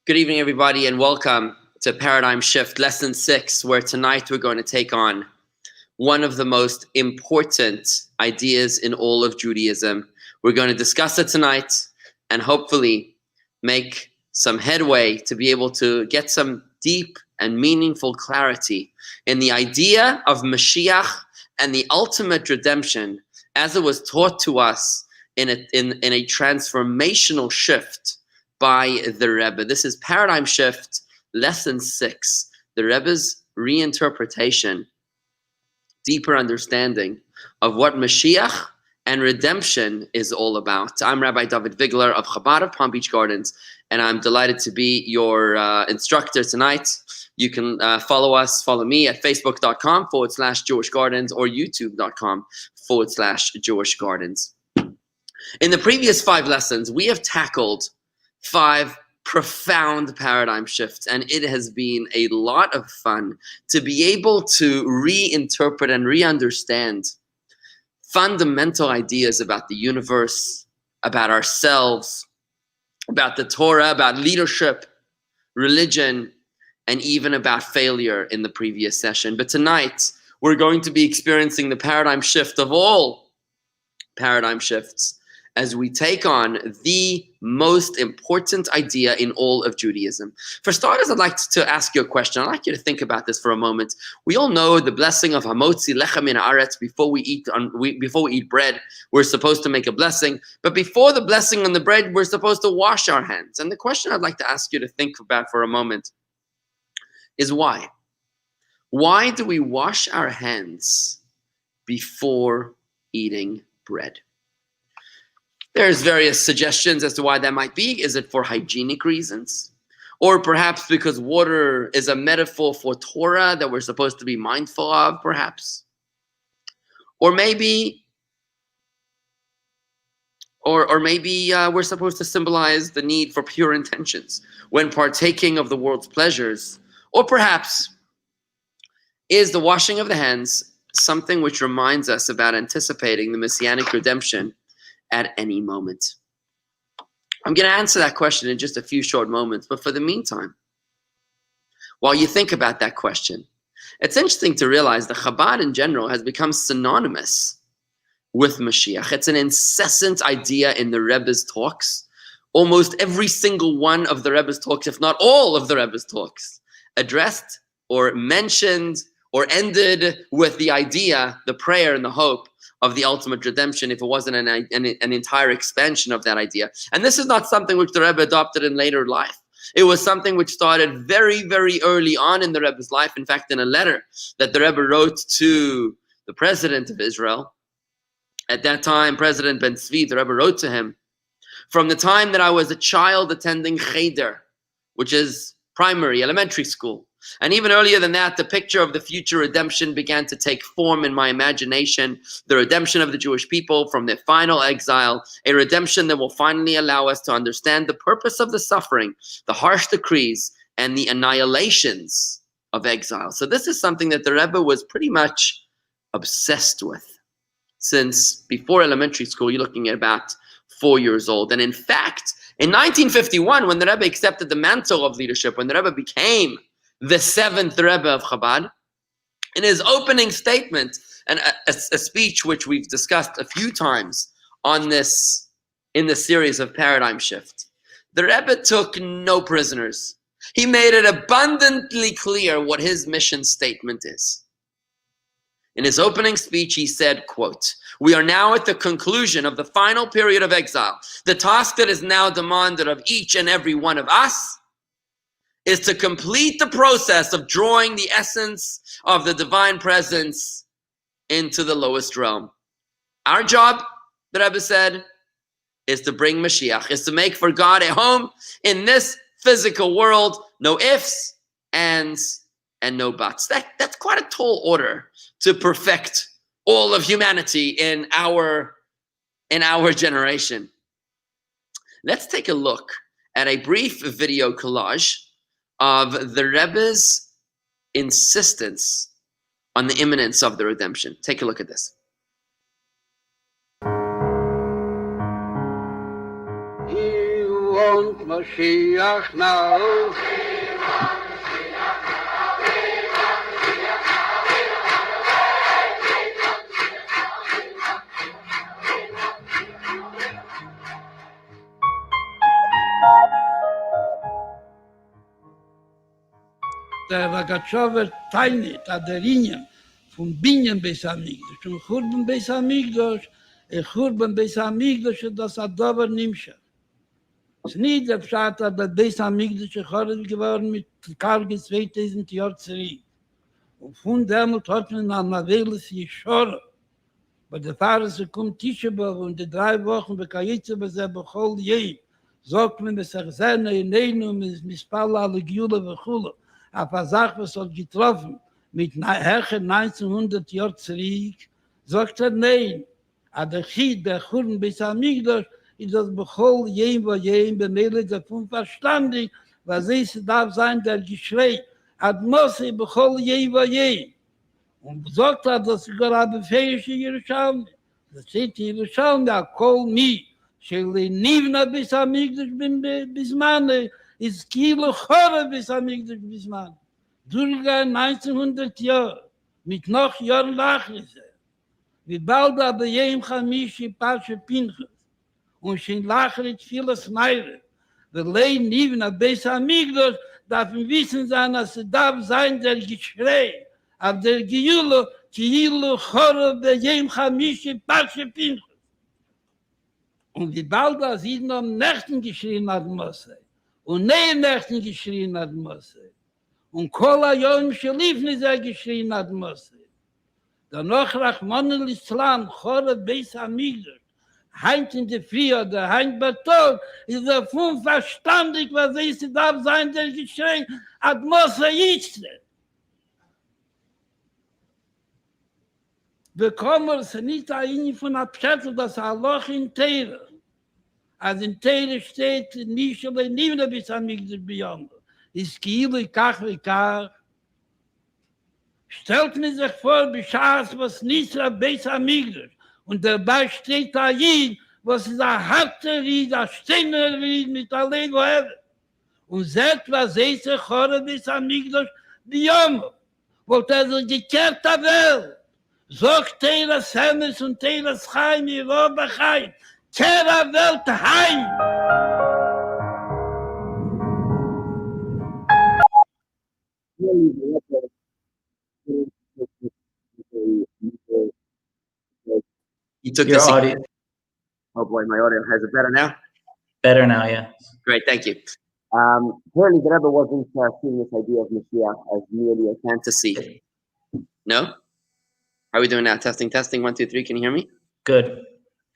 Good evening, everybody, and welcome to Paradigm Shift Lesson 6, where tonight we're going to take on one of the most important ideas in all of Judaism. We're going to discuss it tonight and hopefully make some headway to be able to get some deep and meaningful clarity in the idea of Mashiach and the ultimate redemption as it was taught to us in a transformational shift by the Rebbe. This is Paradigm Shift, Lesson 6, the Rebbe's reinterpretation, deeper understanding of what Mashiach and redemption is all about. I'm Rabbi David Vigler of Chabad of Palm Beach Gardens, and I'm delighted to be your instructor tonight. You can follow me at facebook.com/Jewish Gardens or youtube.com/Jewish Gardens. In the previous 5 lessons, we have tackled 5 profound paradigm shifts, and it has been a lot of fun to be able to reinterpret and re-understand fundamental ideas about the universe, about ourselves, about the Torah, about leadership, religion, and even about failure in the previous session. But tonight, we're going to be experiencing the paradigm shift of all paradigm shifts as we take on the most important idea in all of Judaism. For starters, I'd like to ask you a question. I'd like you to think about this for a moment. We all know the blessing of Hamotsi, lechem min haaretz. Before we eat bread, we're supposed to make a blessing. But before the blessing on the bread, we're supposed to wash our hands. And the question I'd like to ask you to think about for a moment is why? Why do we wash our hands before eating bread? There's various suggestions as to why that might be. Is it for hygienic reasons? Or perhaps because water is a metaphor for Torah that we're supposed to be mindful of, perhaps? Or maybe we're supposed to symbolize the need for pure intentions when partaking of the world's pleasures. Or perhaps is the washing of the hands something which reminds us about anticipating the messianic redemption at any moment? I'm going to answer that question in just a few short moments, but for the meantime, while you think about that question, it's interesting to realize that Chabad in general has become synonymous with Mashiach. It's an incessant idea in the Rebbe's talks. Almost every single one of the Rebbe's talks, if not all of the Rebbe's talks, addressed or mentioned or ended with the idea, the prayer and the hope of the ultimate redemption, if it wasn't an entire expansion of that idea. And this is not something which the Rebbe adopted in later life. It was something which started very, very early on in the Rebbe's life. In fact, in a letter that the Rebbe wrote to the president of Israel, at that time, President Ben Tzvi, the Rebbe wrote to him, from the time that I was a child attending Cheder, which is primary, elementary school, and even earlier than that, the picture of the future redemption began to take form in my imagination, the redemption of the Jewish people from their final exile, a redemption that will finally allow us to understand the purpose of the suffering, the harsh decrees, and the annihilations of exile. So this is something that the Rebbe was pretty much obsessed with since before elementary school. You're looking at about 4 years old. And in fact, in 1951, when the Rebbe accepted the mantle of leadership, when the Rebbe became the 7th Rebbe of Chabad, in his opening statement, and a speech which we've discussed a few times on this in the series of Paradigm Shift, the Rebbe took no prisoners. He made it abundantly clear what his mission statement is. In his opening speech, he said, quote, "We are now at the conclusion of the final period of exile. The task that is now demanded of each and every one of us is to complete the process of drawing the essence of the divine presence into the lowest realm. Our job," the Rebbe said, "is to bring Mashiach, is to make for God a home in this physical world. No ifs, ands, and no buts." That's quite a tall order to perfect all of humanity in our generation. Let's take a look at a brief video collage of the Rebbe's insistence on the imminence of the redemption. Take a look at this. You want Mashiach now. Der Ragachover Tiny, der Linien von Binyan Beis Hamikdash, und Churban Beis Hamikdash, Churban Beis Hamikdash, das Adover Nimsha. Es ist nicht der Pshat, dass der Beis Hamikdash Chorb geworden mit Karge 2000 Jahre zurück. Und von dem hat man an Navelis Yeshora. Bei der Pfarrer kommt Tischebach und die 3 Wochen bei Kajitze bei der Bechol Jem. Sagt man, dass Zene in Einu mit Mispala Legiula Bechula. Aber Sache, was hat getroffen mit Herrscher 1900 Jahren zurück, sagt nein. Aber der Chid, der Churban Beis Hamikdash, ist das Bechol Jem wa Jem, bemele davon verstandig, was es darf sein, der Geschrei, ad Mose Bechol Jem wa Jem. Und sagt dass sogar befähigt in Jerusalem. Das steht in Jerusalem, der Kol Mi, Shele Nivna Beis Hamikdash Bismane, ist Kilo Chore Beis Hamikdash Bismane. Durchgegangen 1900 Jahre, mit noch Jahren Lachlise. Wie bald aber Jem Chamishi Pasche Pinchas, und schon lachrit vieles Meire. Der Lein Nivna Beis Hamikdash darf im Wissen sein, dass es darf sein, der Geschrei, auf der Geyulo, Kilo Chore bei Jem Chamishi Pasche Pinchas. Und wie bald als ihn am Nächten geschrien hat Mose, und neben Nächten geschrien hat Mose, und Kola Yom Shelifni sei geschrien hat Mose. Danach Rachman al-Islam, Chore Beis Hamikdash, heint in der Früh oder heint bei Tag, ist davon verstandig, was es darf sein, der Geschrei hat Mose Yitzre. Bekommen es nicht ein von Abschätzung, dass Allah in Teire, als in Teire steht, nicht oder nie mehr bis am Mikdash beyond. Ist Kilo, Kach, Kach. Stellt man sich vor, Bischaas, was Nisra Beis Hamikdash, und dabei steht da Jid, was ist ein harter Ried, ein steiner Ried mit der Lego Erde. Und seht, was ist der Chore Beis Hamikdash beyond. Wollte also gekehrt der Welt. Sagt Teiras Hemes und Teiras Chaim, ihr Roba Chaim, kehre Welt heim. You took Your the seat. audio. Oh boy, my audio has it better now? Better now, yeah. Great, thank you. Clearly, the Rebbe wasn't seeing this idea of Mashiach as merely a Fantasy. No? How are we doing now? Testing, testing. 1, 2, 3. Can you hear me? Good.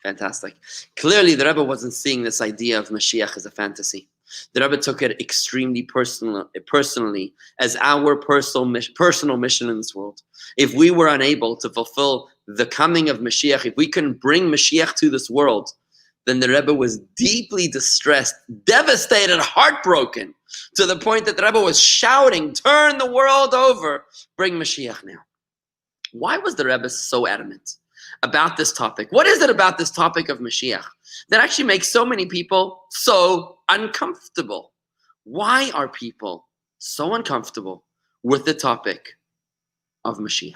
Fantastic. Clearly, the Rebbe wasn't seeing this idea of Mashiach as a fantasy. The Rebbe took it extremely personally as our personal mission in this world. If we were unable to fulfill the coming of Mashiach, if we couldn't bring Mashiach to this world, then the Rebbe was deeply distressed, devastated, heartbroken, to the point that the Rebbe was shouting, turn the world over, bring Mashiach now. Why was the Rebbe so adamant about this topic? What is it about this topic of Mashiach that actually makes so many people so uncomfortable? Why are people so uncomfortable with the topic of Mashiach?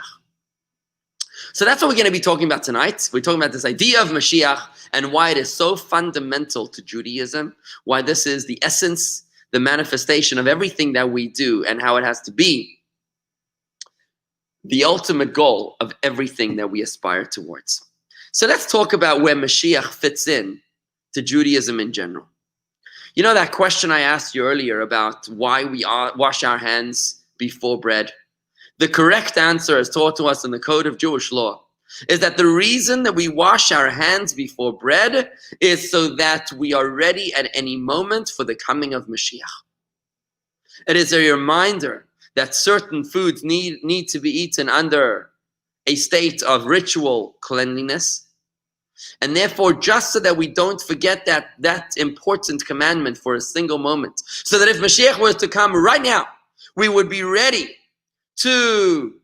So that's what we're going to be talking about tonight. We're talking about this idea of Mashiach and why it is so fundamental to Judaism, why this is the essence, the manifestation of everything that we do, and how it has to be the ultimate goal of everything that we aspire towards. So let's talk about where Mashiach fits in to Judaism in general. You know that question I asked you earlier about why we wash our hands before bread? The correct answer, as taught to us in the Code of Jewish Law, is that the reason that we wash our hands before bread is so that we are ready at any moment for the coming of Mashiach. It is a reminder that certain foods need to be eaten under a state of ritual cleanliness. And therefore, just so that we don't forget that important commandment for a single moment, so that if Mashiach was to come right now, we would be ready to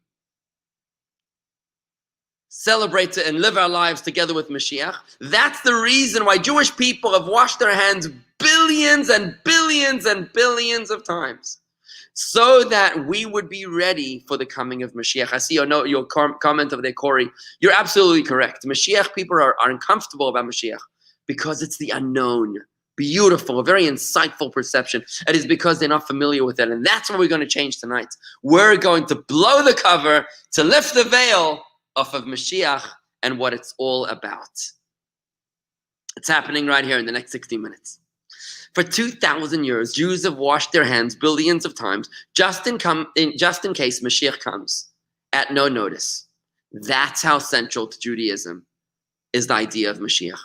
celebrate and live our lives together with Mashiach. That's the reason why Jewish people have washed their hands billions billions and billions and billions of times, so that we would be ready for the coming of Mashiach. I see your comment over there, Corey. You're absolutely correct. Mashiach, people are uncomfortable about Mashiach because it's the unknown. Beautiful, a very insightful perception. It is because they're not familiar with it. And that's what we're going to change tonight. We're going to blow the cover, to lift the veil off of Mashiach and what it's all about. It's happening right here in the next 60 minutes. For 2,000 years, Jews have washed their hands billions of times just in case Mashiach comes at no notice. That's how central to Judaism is the idea of Mashiach.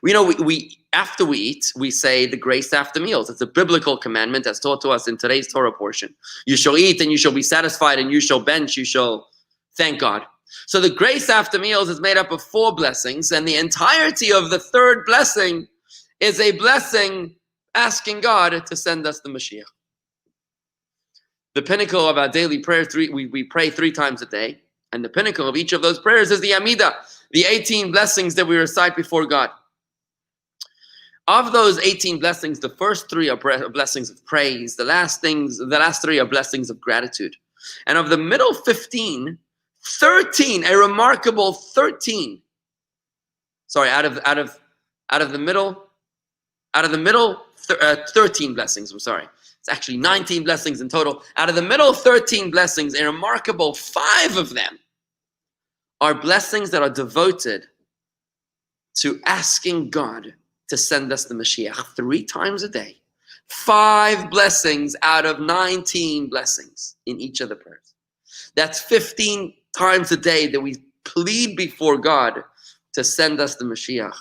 We after we eat, we say the grace after meals. It's a biblical commandment as taught to us in today's Torah portion. You shall eat and you shall be satisfied, and you shall bench, you shall thank God. So the grace after meals is made up of 4 blessings, and the entirety of the 3rd blessing is a blessing asking God to send us the Mashiach. The pinnacle of our daily prayer, we pray 3 times a day, and the pinnacle of each of those prayers is the Amidah, the 18 blessings that we recite before God. Of those 18 blessings, the first 3 are blessings of praise. The last 3 are blessings of gratitude. And of the middle 15, 13, a remarkable 13. Sorry, out of the middle 13 blessings. I'm sorry. It's actually 19 blessings in total. Out of the middle 13 blessings, a remarkable 5 of them are blessings that are devoted to asking God to send us the Mashiach 3 times a day. 5 blessings out of 19 blessings in each of the prayers. That's 15 times a day that we plead before God to send us the Mashiach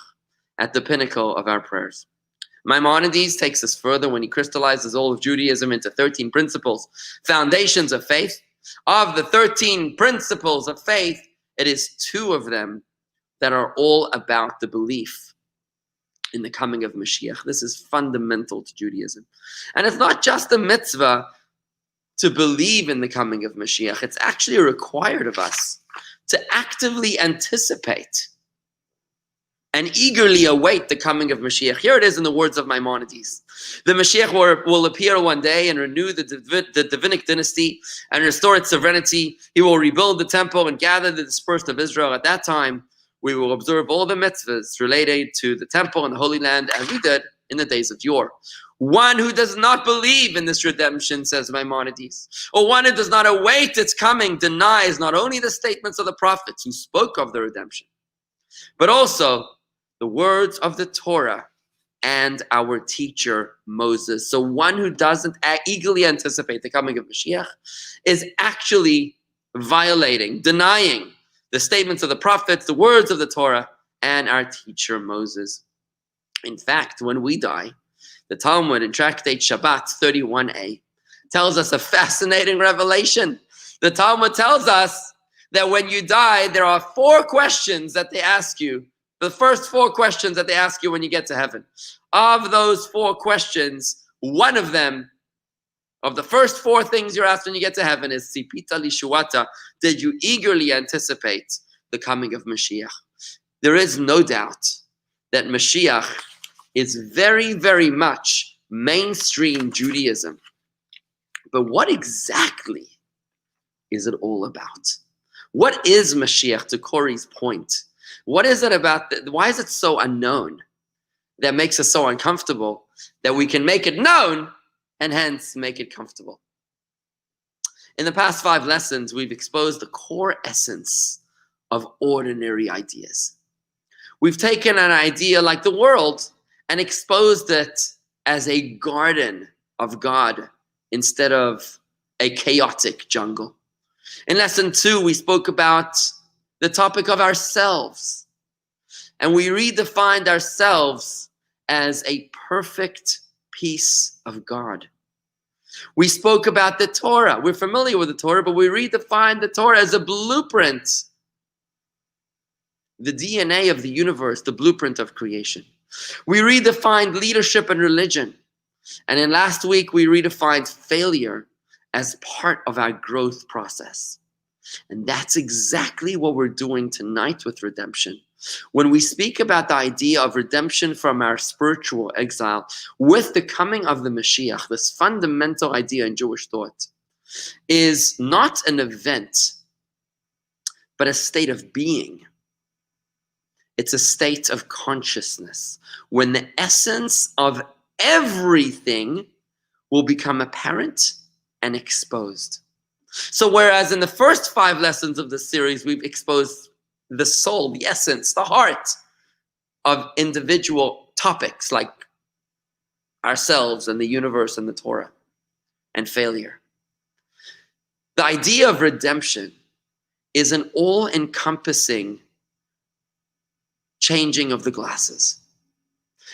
at the pinnacle of our prayers. Maimonides takes us further when he crystallizes all of Judaism into 13 principles, foundations of faith. Of the 13 principles of faith, it is 2 of them that are all about the belief in the coming of Mashiach. This is fundamental to Judaism. And it's not just a mitzvah to believe in the coming of Mashiach. It's actually required of us to actively anticipate and eagerly await the coming of Mashiach. Here it is in the words of Maimonides. The Mashiach will appear one day and renew the Davidic dynasty and restore its sovereignty. He will rebuild the temple and gather the dispersed of Israel. At that time, we will observe all the mitzvahs related to the temple and the Holy Land as we did in the days of yore. One who does not believe in this redemption, says Maimonides, or one who does not await its coming, denies not only the statements of the prophets who spoke of the redemption, but also the words of the Torah and our teacher Moses. So one who doesn't eagerly anticipate the coming of Mashiach is actually violating, denying the statements of the prophets, the words of the Torah, and our teacher Moses. In fact, when we die, the Talmud in Tractate Shabbat 31a tells us a fascinating revelation. The Talmud tells us that when you die, there are 4 questions that they ask you. The first 4 questions that they ask you when you get to heaven. Of those 4 questions, one of them, of the first 4 things you're asked when you get to heaven, is Tzipita Lishuata. Did you eagerly anticipate the coming of Mashiach? There is no doubt that Mashiach is very, very much mainstream Judaism. But what exactly is it all about? What is Mashiach, to Corey's point? What is it about? Why is it so unknown that makes us so uncomfortable that we can make it known and hence make it comfortable? In the past 5 lessons, we've exposed the core essence of ordinary ideas. We've taken an idea like the world and exposed it as a garden of God instead of a chaotic jungle. In lesson 2, we spoke about the topic of ourselves, and we redefined ourselves as a perfect piece of God. We spoke about the Torah. We're familiar with the Torah, but we redefined the Torah as a blueprint, the DNA of the universe, the blueprint of creation. We redefined leadership and religion. And in last week, we redefined failure as part of our growth process. And that's exactly what we're doing tonight with redemption. When we speak about the idea of redemption from our spiritual exile with the coming of the Mashiach, this fundamental idea in Jewish thought is not an event, but a state of being. It's a state of consciousness when the essence of everything will become apparent and exposed. So whereas in the first 5 lessons of the series, we've exposed the soul, the essence, the heart of individual topics like ourselves and the universe and the Torah and failure. The idea of redemption is an all-encompassing changing of the glasses.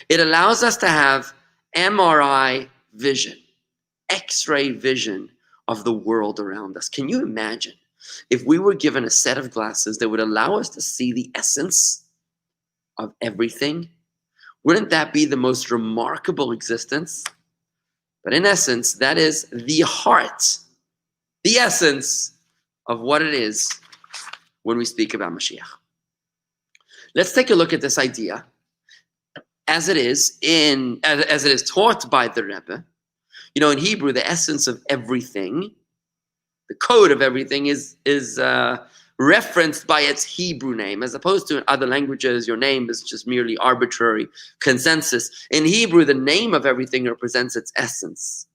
It allows us to have MRI vision, X-ray vision of the world around us. Can you imagine if we were given a set of glasses that would allow us to see the essence of everything? Wouldn't that be the most remarkable existence? But in essence, that is the heart, the essence of what it is when we speak about Mashiach. Let's take a look at this idea as it is taught by the Rebbe. You know, in Hebrew, the essence of everything, the code of everything is referenced by its Hebrew name, as opposed to in other languages, your name is just merely arbitrary consensus. In Hebrew, the name of everything represents its essence.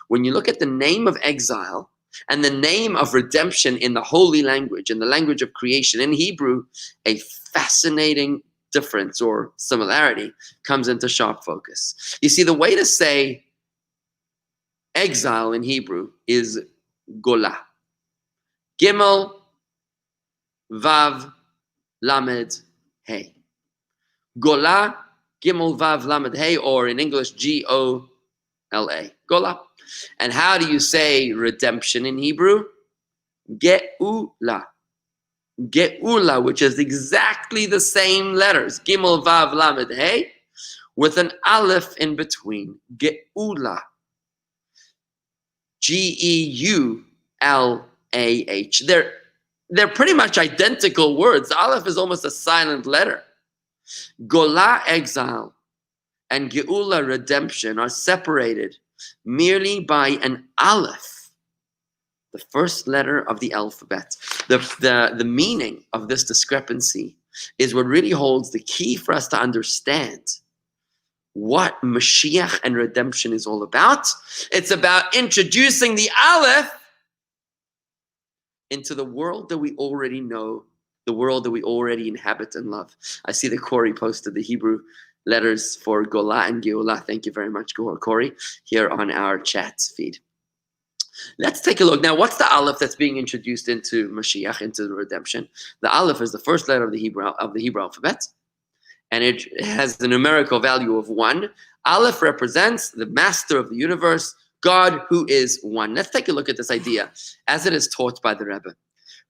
When you look at the name of exile and the name of redemption in the holy language, in the language of creation, in Hebrew, a fascinating difference or similarity comes into sharp focus. You see, the way to say exile in Hebrew is gola. Gimel, Vav, Lamed, Hey. Gola, Gimel, Vav, Lamed, Hey, or in English, G-O-L-A. Gola. And how do you say redemption in Hebrew? Geula. Geula, which is exactly the same letters, Gimel, Vav, Lamed, Hey, with an aleph in between. Geula. G-E-U-L-A-H. They're pretty much identical words. The aleph is almost a silent letter. Gola, exile, and Geula, redemption, are separated merely by an aleph, the first letter of the alphabet. The meaning of this discrepancy is what really holds the key for us to understand what Mashiach and redemption is all about. It's about introducing the aleph into the world that we already know, the world that we already inhabit and love. I see that Corey posted the Hebrew letters for Gola and Geula. Thank you very much, Corey, here on our chat feed. Let's take a look. Now, what's the aleph that's being introduced into Mashiach, into the redemption? The aleph is the first letter of the Hebrew alphabet, and it has the numerical value of 1. Aleph represents the master of the universe, God who is one. Let's take a look at this idea as it is taught by the Rebbe.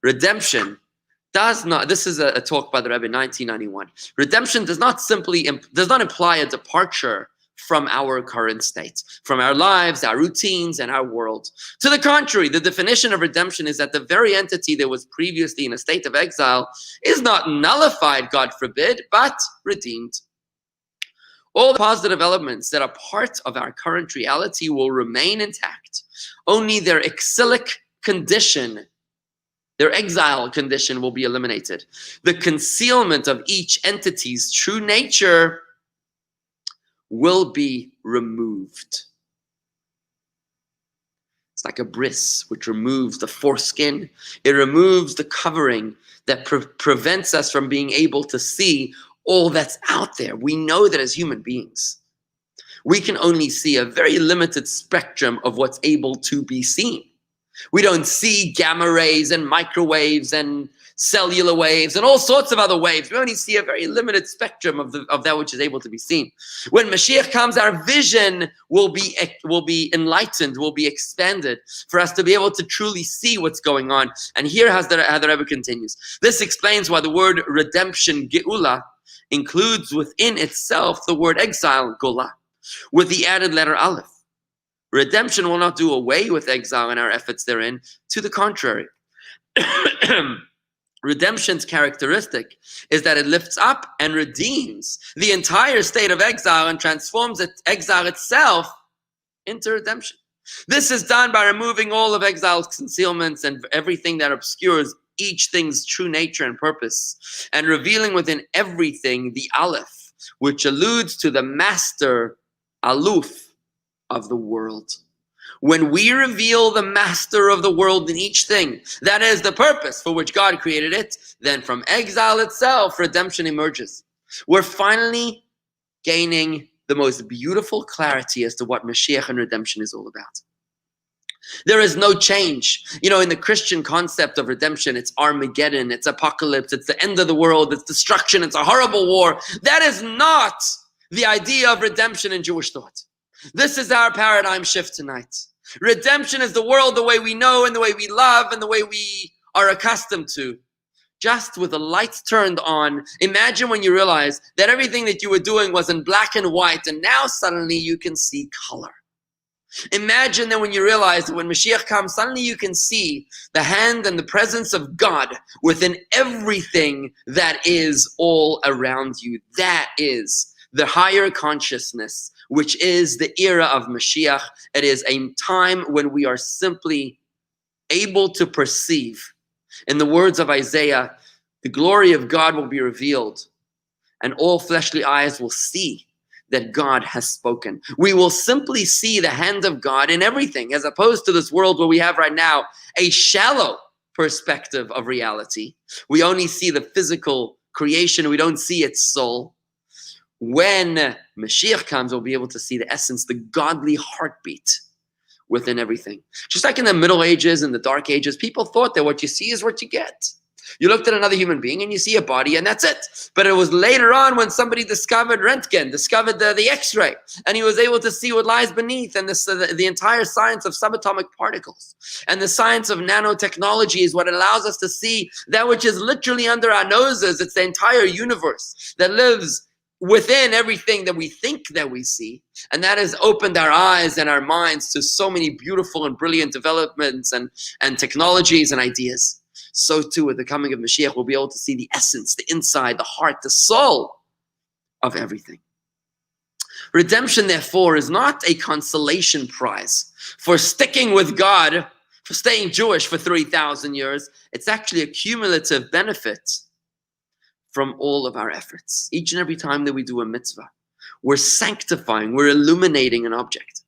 Redemption does not, this is a talk by the Rebbe in 1991. Redemption does not imply a departure from our current state, from our lives, our routines, and our world. To the contrary, the definition of redemption is that the very entity that was previously in a state of exile is not nullified, God forbid, but redeemed. All the positive elements that are part of our current reality will remain intact. Only their exilic condition, their exile condition, will be eliminated. The concealment of each entity's true nature will be removed. It's like a bris, which removes the foreskin. It removes the covering that prevents us from being able to see all that's out there. We know that as human beings, we can only see a very limited spectrum of what's able to be seen. We don't see gamma rays and microwaves and cellular waves and all sorts of other waves. We only see a very limited spectrum of that which is able to be seen. When Mashiach comes, our vision will be enlightened, will be expanded for us to be able to truly see what's going on. And here how the Rebbe continues. This explains why the word redemption, Geula, includes within itself the word exile, Gola, with the added letter aleph. Redemption will not do away with exile and our efforts therein. To the contrary, Redemption's characteristic is that it lifts up and redeems the entire state of exile and transforms exile itself into redemption. This is done by removing all of exile's concealments and everything that obscures each thing's true nature and purpose, and revealing within everything the Aleph, which alludes to the master Aluf of the world. When we reveal the master of the world in each thing, that is the purpose for which God created it, then from exile itself, redemption emerges. We're finally gaining the most beautiful clarity as to what Mashiach and redemption is all about. There is no change. In the Christian concept of redemption, it's Armageddon, it's apocalypse, it's the end of the world, it's destruction, it's a horrible war. That is not the idea of redemption in Jewish thought. This is our paradigm shift tonight. Redemption is the world the way we know and the way we love and the way we are accustomed to. Just with the lights turned on, imagine when you realize that everything that you were doing was in black and white, and now suddenly you can see color. Imagine that when you realize that when Mashiach comes, suddenly you can see the hand and the presence of God within everything that is all around you. That is the higher consciousness, which is the era of Mashiach. It is a time when we are simply able to perceive. In the words of Isaiah, the glory of God will be revealed, and all fleshly eyes will see that God has spoken. We will simply see the hand of God in everything, as opposed to this world where we have right now a shallow perspective of reality. We only see the physical creation. We don't see its soul. When Mashiach comes, we'll be able to see the essence, the godly heartbeat within everything. Just like in the Middle Ages and the Dark Ages, people thought that what you see is what you get. You looked at another human being and you see a body and that's it. But it was later on when somebody discovered Röntgen, discovered the X-ray, and he was able to see what lies beneath, and the entire science of subatomic particles. And the science of nanotechnology is what allows us to see that which is literally under our noses. It's the entire universe that lives within everything that we think that we see. And that has opened our eyes and our minds to so many beautiful and brilliant developments and technologies and ideas. So too, with the coming of Mashiach, we'll be able to see the essence, the inside, the heart, the soul of everything. Redemption, therefore, is not a consolation prize for sticking with God, for staying Jewish for 3,000 years. It's actually a cumulative benefit from all of our efforts. Each and every time that we do a mitzvah, we're sanctifying, we're illuminating an object.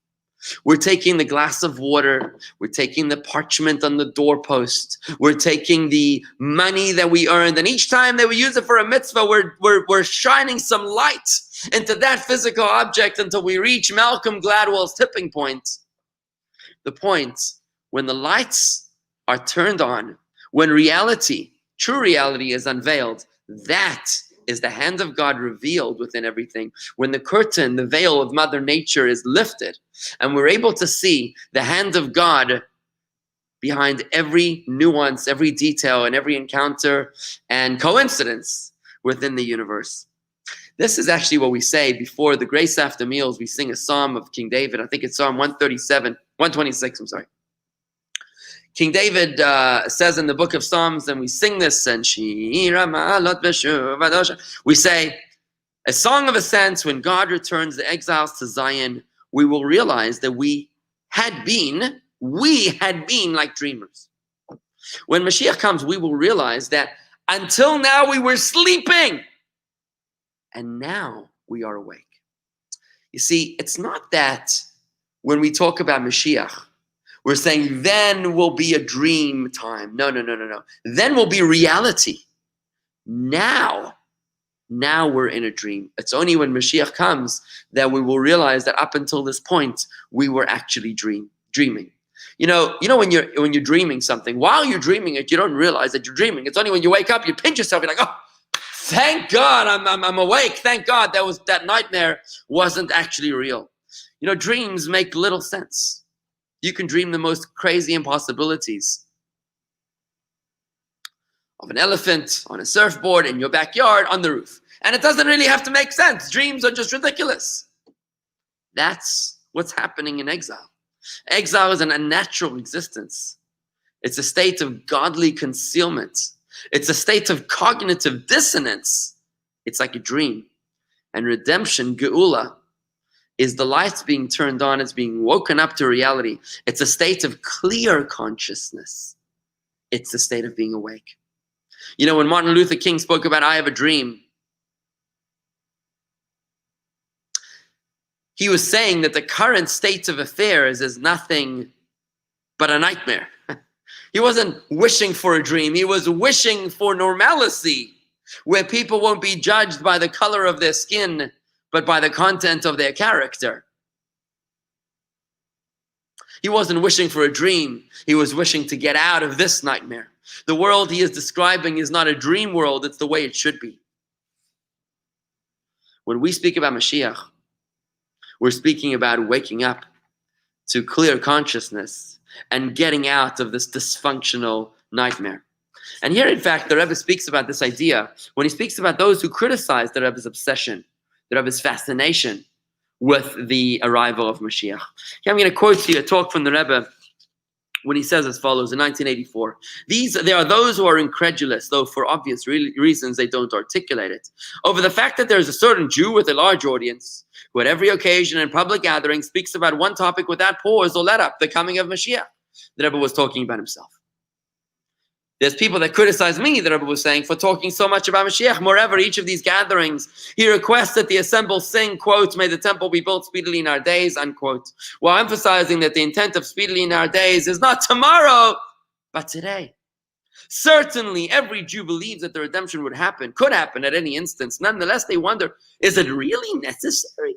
We're taking the glass of water, we're taking the parchment on the doorpost, we're taking the money that we earned, and each time that we use it for a mitzvah, we're shining some light into that physical object until we reach Malcolm Gladwell's tipping point. The point when the lights are turned on, when reality, true reality is unveiled, that is the hand of God revealed within everything. When the curtain, the veil of Mother Nature is lifted, and we're able to see the hand of God behind every nuance, every detail, and every encounter and coincidence within the universe. This is actually what we say before the grace after meals. We sing a psalm of King David. I think it's Psalm 126, I'm sorry. King David says in the book of Psalms, and we sing this, and we say, a song of ascent. When God returns the exiles to Zion, we will realize that we had been like dreamers. When Mashiach comes, we will realize that until now we were sleeping, and now we are awake. You see, it's not that when we talk about Mashiach, we're saying then will be a dream time. No. Then will be reality. Now we're in a dream. It's only when Mashiach comes that we will realize that up until this point, we were actually dreaming. You know when you're dreaming something, while you're dreaming it, you don't realize that you're dreaming. It's only when you wake up, you pinch yourself, you're like, oh, thank God I'm awake. Thank God that nightmare wasn't actually real. Dreams make little sense. You can dream the most crazy impossibilities of an elephant on a surfboard in your backyard on the roof. And it doesn't really have to make sense. Dreams are just ridiculous. That's what's happening in exile. Exile is an unnatural existence. It's a state of godly concealment. It's a state of cognitive dissonance. It's like a dream. And redemption, geula, is the lights being turned on. It's being woken up to reality. It's a state of clear consciousness. It's the state of being awake. You know, when Martin Luther King spoke about I have a dream, he was saying that the current state of affairs is nothing but a nightmare. He wasn't wishing for a dream. He was wishing for normalcy, where people won't be judged by the color of their skin, but by the content of their character. He wasn't wishing for a dream. He was wishing to get out of this nightmare. The world he is describing is not a dream world. It's the way it should be. When we speak about Mashiach, we're speaking about waking up to clear consciousness and getting out of this dysfunctional nightmare. And here, in fact, the Rebbe speaks about this idea when he speaks about those who criticize the Rebbe's obsession, the Rebbe's fascination with the arrival of Mashiach. Here I'm going to quote to you a talk from the Rebbe when he says as follows in 1984. There are those who are incredulous, though for obvious reasons they don't articulate it, over the fact that there is a certain Jew with a large audience who at every occasion and public gathering speaks about one topic without pause or let up, the coming of Mashiach. The Rebbe was talking about himself. There's people that criticize me, the Rebbe was saying, for talking so much about Mashiach. Moreover, each of these gatherings, he requests that the assembled sing, quote, may the temple be built speedily in our days, unquote, while emphasizing that the intent of speedily in our days is not tomorrow, but today. Certainly, every Jew believes that the redemption could happen at any instance. Nonetheless, they wonder, is it really necessary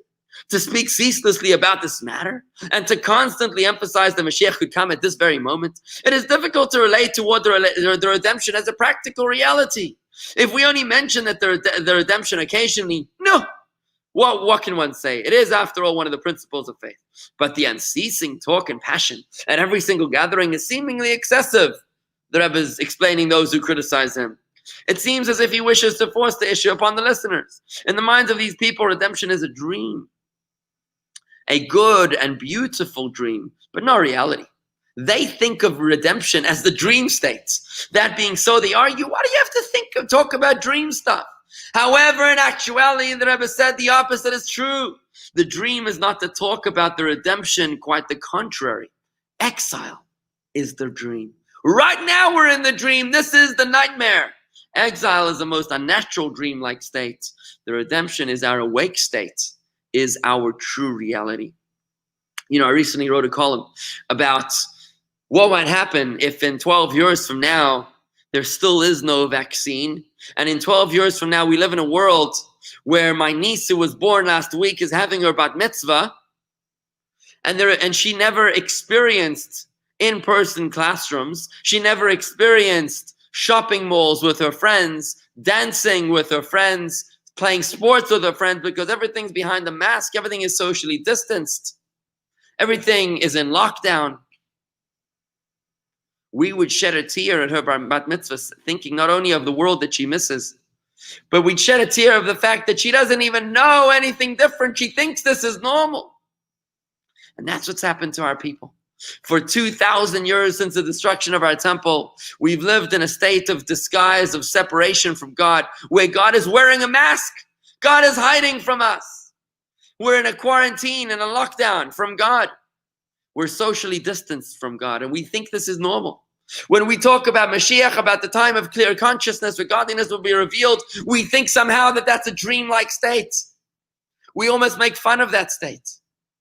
to speak ceaselessly about this matter and to constantly emphasize the Mashiach could come at this very moment? It is difficult to relate toward the redemption as a practical reality. If we only mention that the redemption occasionally, no. What can one say? It is, after all, one of the principles of faith. But the unceasing talk and passion at every single gathering is seemingly excessive. The Rebbe is explaining those who criticize him. It seems as if he wishes to force the issue upon the listeners. In the minds of these people, redemption is a dream. A good and beautiful dream, but not reality. They think of redemption as the dream state. That being so, they argue, why do you have to talk about dream stuff? However, in actuality, the Rebbe said the opposite is true. The dream is not to talk about the redemption, quite the contrary. Exile is the dream. Right now we're in the dream. This is the nightmare. Exile is the most unnatural dream-like state. The redemption is our awake state, is our true reality. You know, I recently wrote a column about what might happen if in 12 years from now, there still is no vaccine. And in 12 years from now, we live in a world where my niece who was born last week is having her bat mitzvah. And she never experienced in-person classrooms. She never experienced shopping malls with her friends, dancing with her friends, playing sports with her friends, because everything's behind the mask. Everything is socially distanced. Everything is in lockdown. We would shed a tear at her bat mitzvah, thinking not only of the world that she misses, but we'd shed a tear of the fact that she doesn't even know anything different. She thinks this is normal. And that's what's happened to our people. For 2,000 years since the destruction of our temple, we've lived in a state of disguise, of separation from God, where God is wearing a mask. God is hiding from us. We're in a quarantine and a lockdown from God. We're socially distanced from God, and we think this is normal. When we talk about Mashiach, about the time of clear consciousness where godliness will be revealed, we think somehow that that's a dreamlike state. We almost make fun of that state.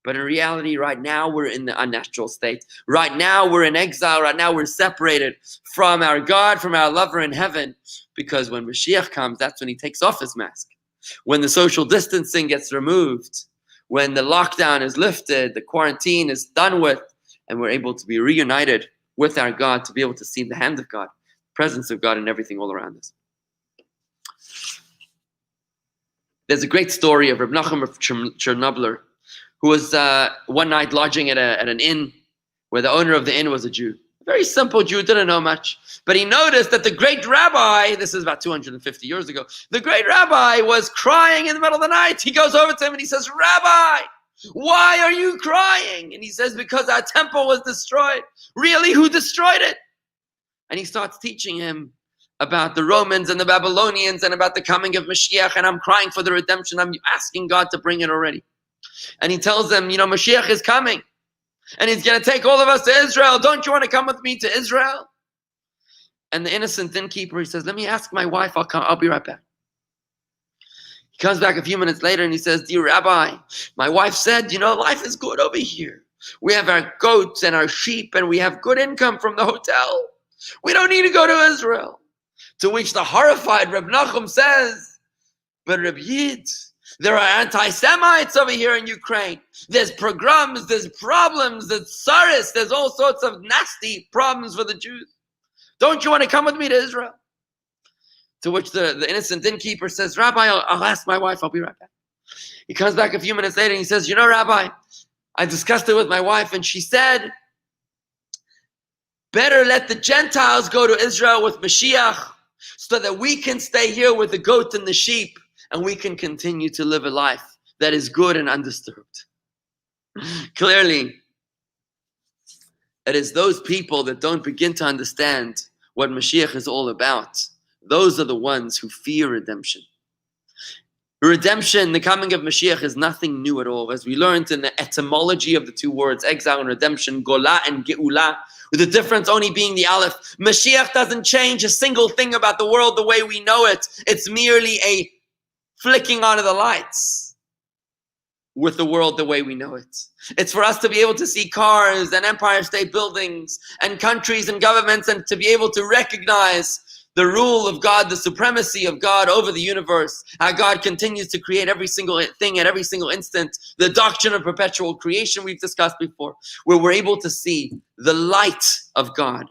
But in reality, right now, we're in the unnatural state. Right now, we're in exile. Right now, we're separated from our God, from our lover in heaven. Because when Mashiach comes, that's when he takes off his mask. When the social distancing gets removed, when the lockdown is lifted, the quarantine is done with, and we're able to be reunited with our God, to be able to see the hand of God, the presence of God in everything all around us. There's a great story of Reb Nachum of Chernobler, who was one night lodging at an inn where the owner of the inn was a Jew. A very simple Jew, didn't know much. But he noticed that the great rabbi, this is about 250 years ago, the great rabbi was crying in the middle of the night. He goes over to him and he says, Rabbi, why are you crying? And he says, because our temple was destroyed. Really? Who destroyed it? And he starts teaching him about the Romans and the Babylonians and about the coming of Mashiach, and I'm crying for the redemption. I'm asking God to bring it already. And he tells them, Mashiach is coming, and he's going to take all of us to Israel. Don't you want to come with me to Israel? And the innocent innkeeper, he says, let me ask my wife. I'll be right back. He comes back a few minutes later and he says, dear Rabbi, my wife said, life is good over here. We have our goats and our sheep, and we have good income from the hotel. We don't need to go to Israel. To which the horrified Reb Nachum says, but Reb Yid, there are anti-Semites over here in Ukraine. There's pogroms, there's problems, there's tsaris, there's all sorts of nasty problems for the Jews. Don't you want to come with me to Israel? To which the innocent innkeeper says, Rabbi, I'll ask my wife, I'll be right back. He comes back a few minutes later and he says, Rabbi, I discussed it with my wife and she said, better let the Gentiles go to Israel with Mashiach so that we can stay here with the goat and the sheep and we can continue to live a life that is good and undisturbed. Clearly, it is those people that don't begin to understand what Mashiach is all about. Those are the ones who fear redemption. Redemption, the coming of Mashiach, is nothing new at all. As we learned in the etymology of the two words, exile and redemption, gola and geula, with the difference only being the aleph. Mashiach doesn't change a single thing about the world the way we know it. It's merely a flicking on of the lights with the world the way we know it. It's for us to be able to see cars and Empire State Buildings and countries and governments and to be able to recognize the rule of God, the supremacy of God over the universe, how God continues to create every single thing at every single instant, the doctrine of perpetual creation we've discussed before, where we're able to see the light of God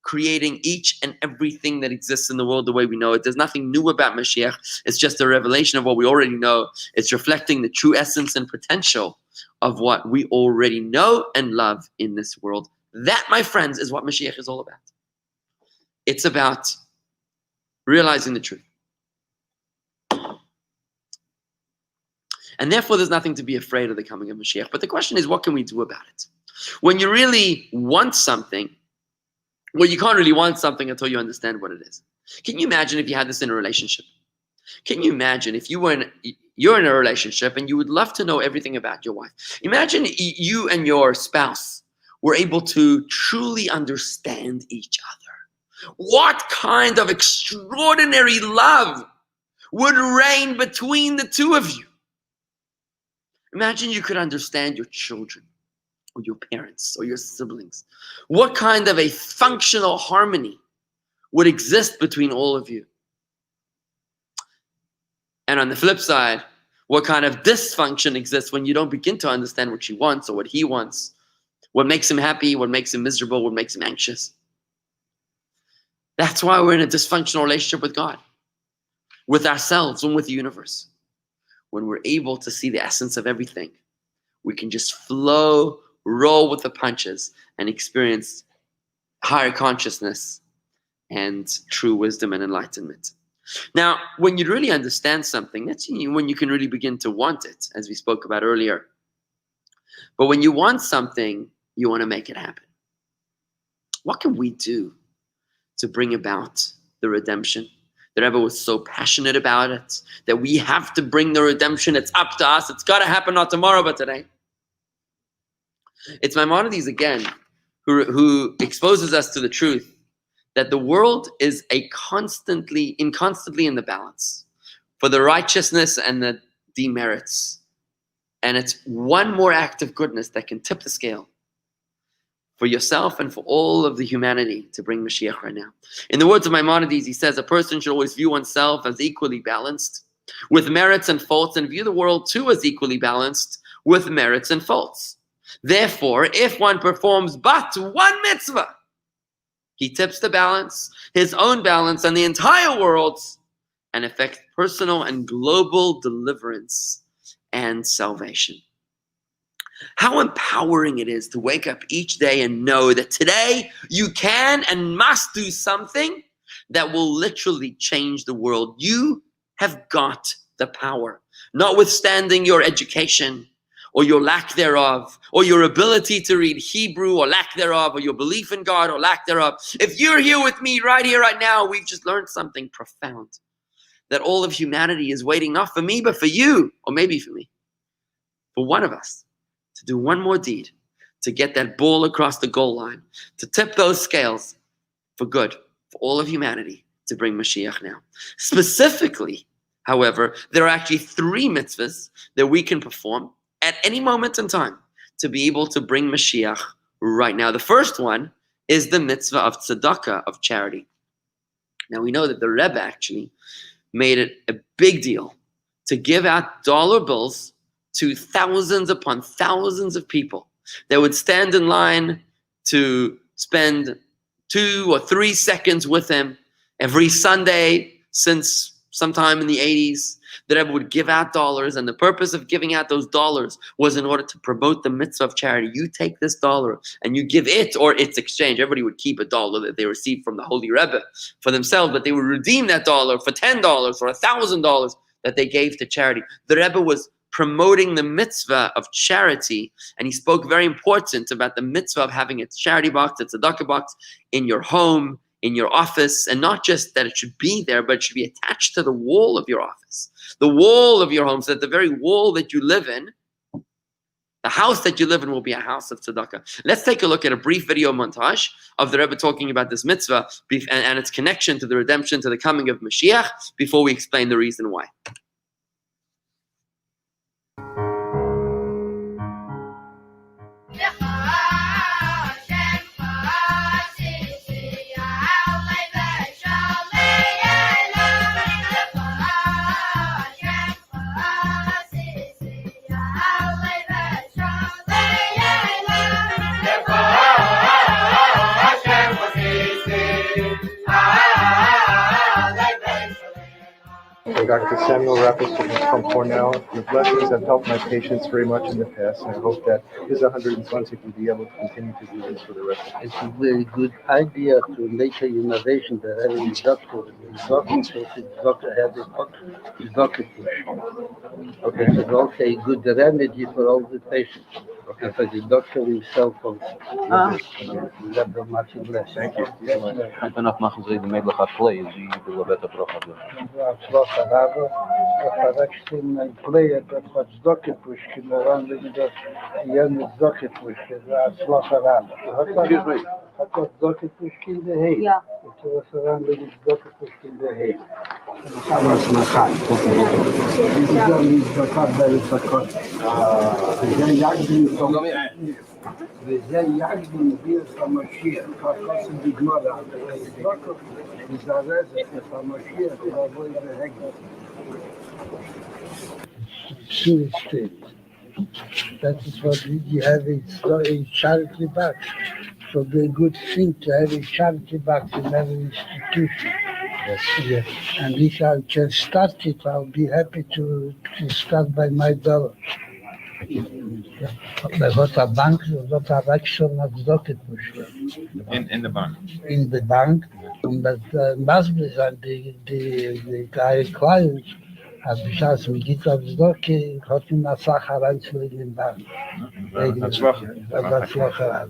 creating each and everything that exists in the world the way we know it. There's nothing new about Mashiach. It's just a revelation of what we already know. It's reflecting the true essence and potential of what we already know and love in this world. That, my friends, is what Mashiach is all about. It's about realizing the truth. And therefore, there's nothing to be afraid of the coming of Mashiach. But the question is, what can we do about it? When you really want something, well, you can't really want something until you understand what it is. Can you imagine if you had this in a relationship? Can you imagine if you're in a relationship and you would love to know everything about your wife? Imagine you and your spouse were able to truly understand each other. What kind of extraordinary love would reign between the two of you? Imagine you could understand your children or your parents or your siblings. What kind of a functional harmony would exist between all of you? And on the flip side, what kind of dysfunction exists when you don't begin to understand what she wants or what he wants, what makes him happy, what makes him miserable, what makes him anxious? That's why we're in a dysfunctional relationship with God, with ourselves, and with the universe. When we're able to see the essence of everything, we can just flow, roll with the punches, and experience higher consciousness and true wisdom and enlightenment. Now, when you really understand something, that's when you can really begin to want it, as we spoke about earlier. But when you want something, you want to make it happen. What can we do to bring about the redemption? The Rebbe was so passionate about it that we have to bring the redemption. It's up to us. It's got to happen not tomorrow, but today. It's Maimonides again who exposes us to the truth that the world is constantly in the balance for the righteousness and the demerits. And it's one more act of goodness that can tip the scale for yourself and for all of the humanity to bring Mashiach right now. In the words of Maimonides, he says, a person should always view oneself as equally balanced with merits and faults, and view the world too as equally balanced with merits and faults. Therefore, if one performs but one mitzvah, he tips the balance, his own balance, and the entire world's, and effects personal and global deliverance and salvation. How empowering it is to wake up each day and know that today you can and must do something that will literally change the world. You have got the power, notwithstanding your education or your lack thereof, or your ability to read Hebrew or lack thereof, or your belief in God or lack thereof. If you're here with me right here, right now, we've just learned something profound. That all of humanity is waiting not for me, but for you, or maybe for me, for one of us, to do one more deed, to get that ball across the goal line, to tip those scales for good, for all of humanity, to bring Mashiach now. Specifically, however, there are actually 3 mitzvahs that we can perform at any moment in time to be able to bring Mashiach right now. The first one is the mitzvah of Sadaka, of charity. Now we know that the Rebbe actually made it a big deal to give out dollar bills to thousands upon thousands of people that would stand in line to spend 2 or 3 seconds with him every Sunday since sometime in the 80s. The Rebbe would give out dollars, and the purpose of giving out those dollars was in order to promote the mitzvah of charity. You take this dollar and you give it or its exchange. Everybody would keep a dollar that they received from the Holy Rebbe for themselves, but they would redeem that dollar for $10 or $1,000 that they gave to charity. The Rebbe was promoting the mitzvah of charity, and he spoke very important about the mitzvah of having a charity box, a tzedakah box in your home, in your office, and not just that it should be there, but it should be attached to the wall of your office, the wall of your home, so that the very wall that you live in, the house that you live in, will be a house of tzedakah. Let's take a look at a brief video montage of the Rebbe talking about this mitzvah and its connection to the redemption, to the coming of Mashiach, before we explain the reason why. Dr. Samuel Rapperson from Cornell. The blessings have helped my patients very much in the past, and I hope that his 120 can be able to continue to do this for the rest of his life. It's a very good idea to make an innovation that having a doctor had a doctor push. Okay. It's also a good remedy for all the patients. Okay. And for the doctor himself also. Much blessed. Thank you. Então nós vamos de meio da play e pela beta troca. Production player that was docket push in the round of the young docket push, slot around. Excuse me. I got docket push in the hay. Yeah. It was around the docket push in the hay. וזה יגדים בירס המשיח, ככוס בגמרא, מזרזת את המשיח לבוא בהגד. That is what we have a charity box. So the good thing to have a charity box in every institution. Yes. And if I can start it, I'll be happy to start by my dollar. What a bank, what a action of docket push. In the bank. In the bank, but must be that the clients have because we get auf Docket, hat in der Sache reinzulegen in den Bank. Das Woche.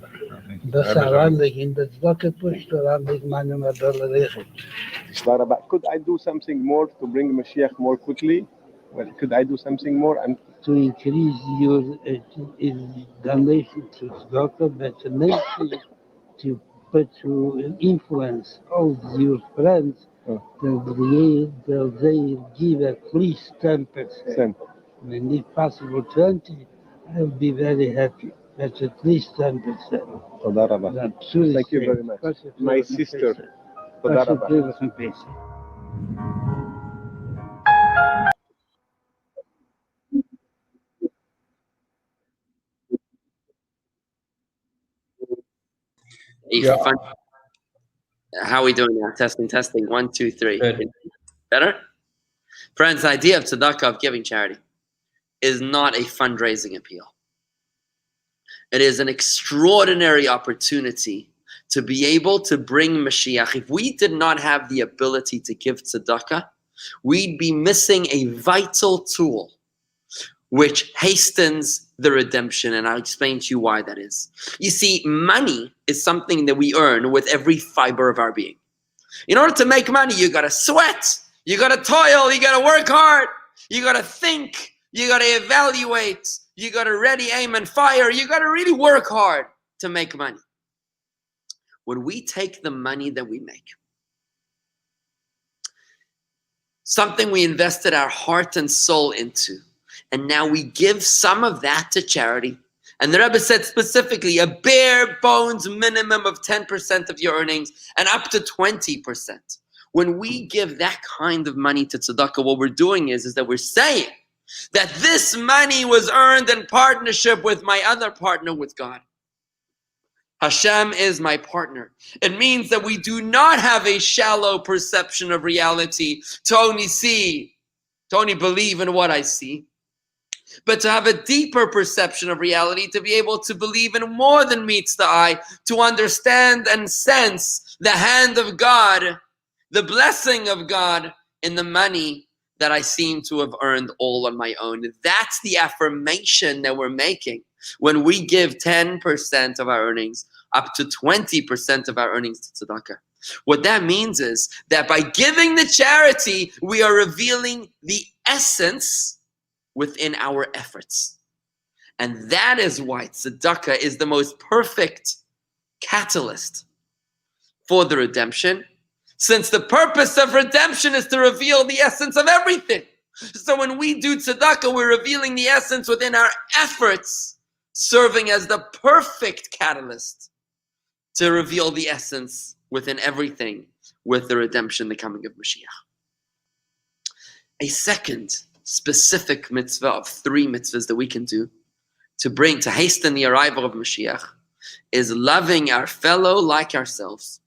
Das heranlegen in das Docket push, heranlegen meine Modelle Regel. Could I do something more to bring Mashiach more quickly? Well, could I do something more? To increase your donation to Sadaka, but to influence all your friends, they'll give at least 10%. And if possible 20%, I'll be very happy. That's at least 10%. Thank you very much. My sister. Yeah. How are we doing now? Testing. 1, 2, 3. Good. Better? Friends, the idea of tzedakah, of giving charity, is not a fundraising appeal. It is an extraordinary opportunity to be able to bring Mashiach. If we did not have the ability to give tzedakah, we'd be missing a vital tool which hastens the redemption, and I'll explain to you why that is. You see, money is something that we earn with every fiber of our being. In order to make money, you gotta sweat, you gotta toil, you gotta work hard, you gotta think, you gotta evaluate, you gotta ready, aim, and fire. You gotta really work hard to make money. When we take the money that we make, something we invested our heart and soul into, and now we give some of that to charity. And the Rebbe said specifically, a bare bones minimum of 10% of your earnings and up to 20%. When we give that kind of money to tzedakah, what we're doing is that we're saying that this money was earned in partnership with my other partner, with God. Hashem is my partner. It means that we do not have a shallow perception of reality to only believe in what I see, but to have a deeper perception of reality, to be able to believe in more than meets the eye, to understand and sense the hand of God, the blessing of God in the money that I seem to have earned all on my own. That's the affirmation that we're making when we give 10% of our earnings, up to 20% of our earnings to tzedakah. What that means is that by giving the charity, we are revealing the essence within our efforts. And that is why tzedakah is the most perfect catalyst for the redemption, since the purpose of redemption is to reveal the essence of everything. So when we do tzedakah, we're revealing the essence within our efforts, serving as the perfect catalyst to reveal the essence within everything with the redemption, the coming of Mashiach. A second specific mitzvah of 3 mitzvahs that we can do to hasten the arrival of Mashiach is loving our fellow like ourselves.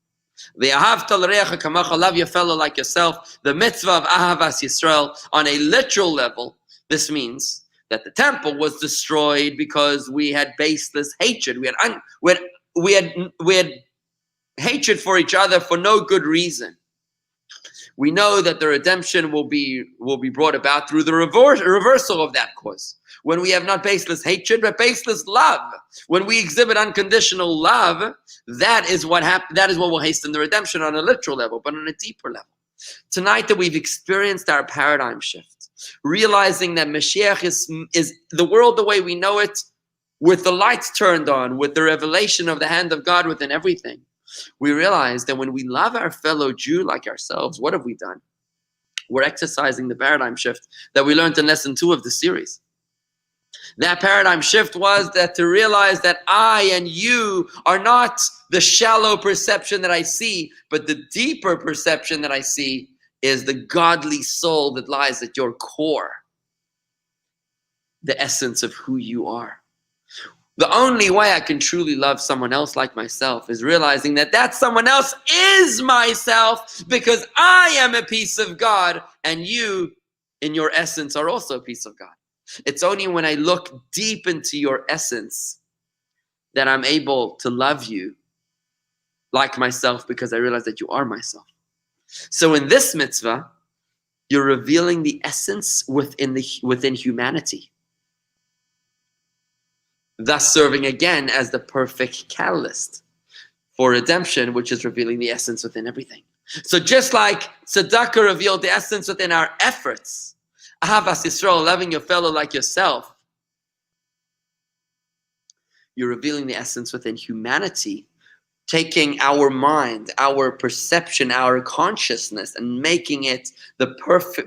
Love your fellow like yourself. The mitzvah of Ahavas Yisrael on a literal level. This means that the temple was destroyed because we had baseless hatred. We had hatred for each other for no good reason. We know that the redemption will be brought about through the reversal of that cause. When we have not baseless hatred, but baseless love. When we exhibit unconditional love, that is what will hasten the redemption on a literal level, but on a deeper level. Tonight that we've experienced our paradigm shift, realizing that Mashiach is the world the way we know it, with the lights turned on, with the revelation of the hand of God within everything, we realize that when we love our fellow Jew like ourselves, what have we done? We're exercising the paradigm shift that we learned in lesson 2 of the series. That paradigm shift was that to realize that I and you are not the shallow perception that I see, but the deeper perception that I see is the godly soul that lies at your core, the essence of who you are. The only way I can truly love someone else like myself is realizing that that someone else is myself, because I am a piece of God and you, in your essence, are also a piece of God. It's only when I look deep into your essence that I'm able to love you like myself, because I realize that you are myself. So in this mitzvah, you're revealing the essence within humanity, thus serving again as the perfect catalyst for redemption, which is revealing the essence within everything. So just like Sadaka revealed the essence within our efforts, Ahavas Yisrael, loving your fellow like yourself, you're revealing the essence within humanity, taking our mind, our perception, our consciousness, and making it the